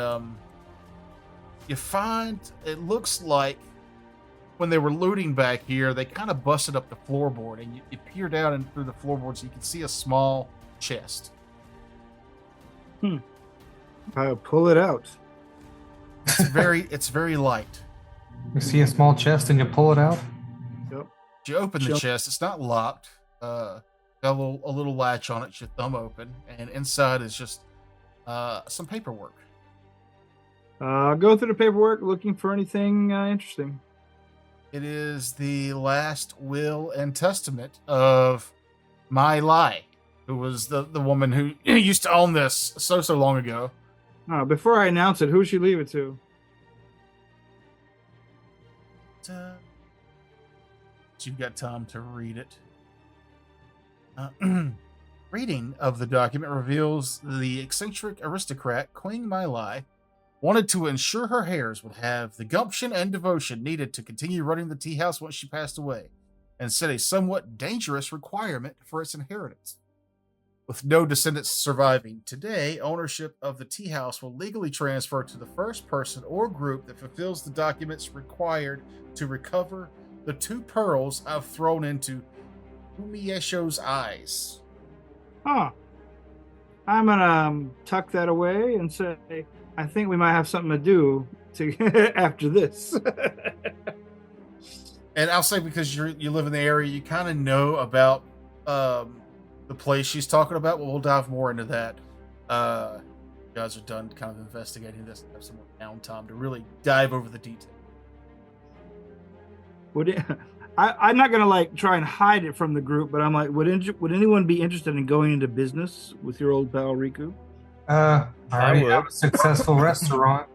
you find it looks like when they were looting back here, they kind of busted up the floorboard, and you peer down and through the floorboard so you can see a small chest. I'll pull it out. It's very light. You see a small chest and you pull it out. Yep. You open the chest. It's not locked. Got a little latch on it. You thumb open, and inside is just some paperwork. Go through the paperwork, looking for anything interesting. It is the last will and testament of Mai Lai, who was the woman who used to own this so long ago. Before I announce it, who should leave it to? So you've got time to read it. Reading of the document reveals the eccentric aristocrat Queen Mai Lai wanted to ensure her heirs would have the gumption and devotion needed to continue running the tea house once she passed away, and set a somewhat dangerous requirement for its inheritance. With no descendants surviving, today ownership of the tea house will legally transfer to the first person or group that fulfills the documents required to recover the 2 pearls I've thrown into Umiesho's eyes. I'm gonna tuck that away and say, I think we might have something to do after this. And I'll say, because you live in the area, you kind of know about the place she's talking about. Well, we'll dive more into that. You guys are done kind of investigating this and have some more downtime to really dive over the details. I'm not gonna try and hide it from the group, but I'm like, would anyone be interested in going into business with your old pal Riku? I already have a successful restaurant.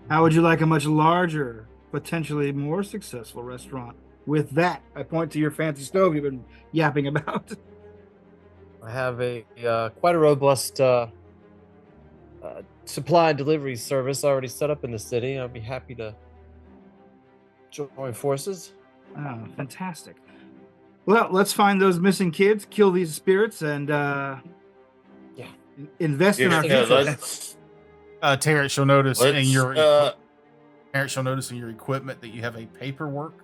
How would you like a much larger, potentially more successful restaurant? With that, I point to your fancy stove you've been yapping about. I have a quite a robust supply and delivery service already set up in the city. I'd be happy to join forces. Oh, fantastic. Well, let's find those missing kids, kill these spirits, and invest in our future. Terrence, you'll notice in your equipment that you have a paperwork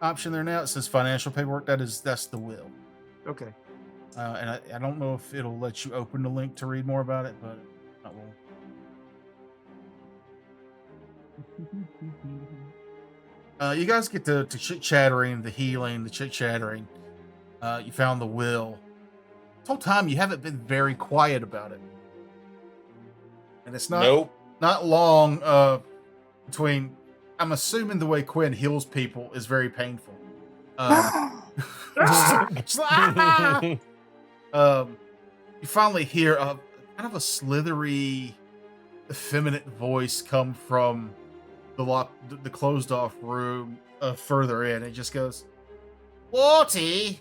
option there now. It says financial paperwork. That's the will. Okay. And I don't know if it'll let you open the link to read more about it, but I will. You guys get to chit-chattering, the healing, the chit-chattering. You found the will. This whole time you haven't been very quiet about it. And it's not long between... I'm assuming the way Quinn heals people is very painful. You finally hear kind of a slithery, effeminate voice come from the closed off room further in. It just goes, "Warty,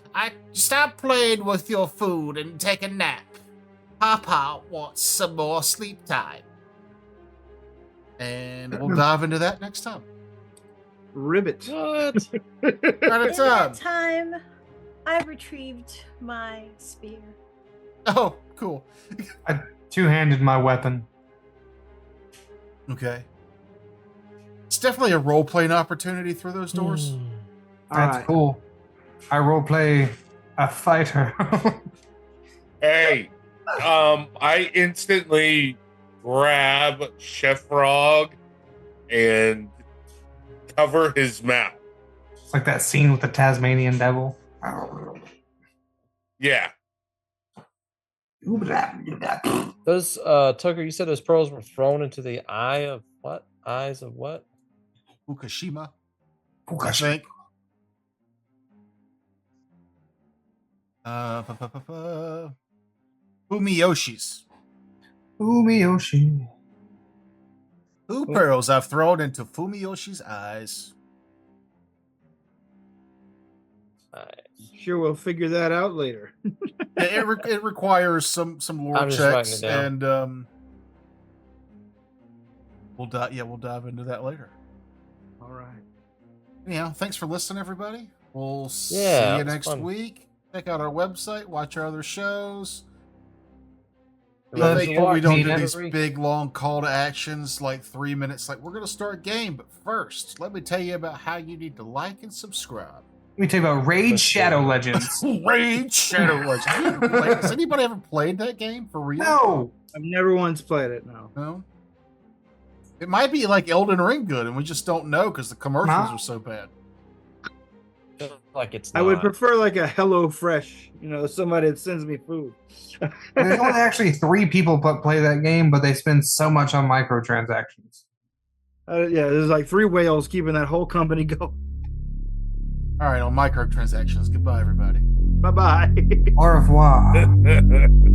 stop playing with your food and take a nap. Papa wants some more sleep time." And we'll dive into that next time. Ribbit. What? Right at In that time, I've retrieved my spear. Oh, cool. I two-handed my weapon. Okay. It's definitely a role-playing opportunity through those doors. That's cool. I role-play a fighter. Hey, I instantly grab Chef Frog and cover his mouth. It's like that scene with the Tasmanian devil. Yeah. Those Tucker, you said those pearls were thrown into the eye of what? Eyes of what? Fukushima. I think. Fumiyoshi's. Fumiyoshi. 2 pearls I've thrown into Fumiyoshi's eyes. Sure, we'll figure that out later. It requires some lore I'm just writing checks, it down. and we'll dive into that later. All right. Anyhow, thanks for listening, everybody. We'll see Yeah, you it was next fun. week. Check out our website, watch our other shows. Let's Make sure we don't do watch these every- big long call to actions like 3 minutes. Like, we're going to start a game, but first, let me tell you about how you need to like and subscribe. Let me tell you about Raid Let's Shadow see. Legends. Raid Shadow Legends. Have you ever played- Has anybody ever played that game for real? No. I've never once played it. No. No. It might be like Elden Ring good, and we just don't know because the commercials Huh? are so bad. I feel like it's I would not. prefer like a Hello Fresh. Somebody that sends me food. There's only actually 3 people play that game, but they spend so much on microtransactions. Yeah, there's like 3 whales keeping that whole company going. All right, on microtransactions. Goodbye, everybody. Bye bye. Au revoir.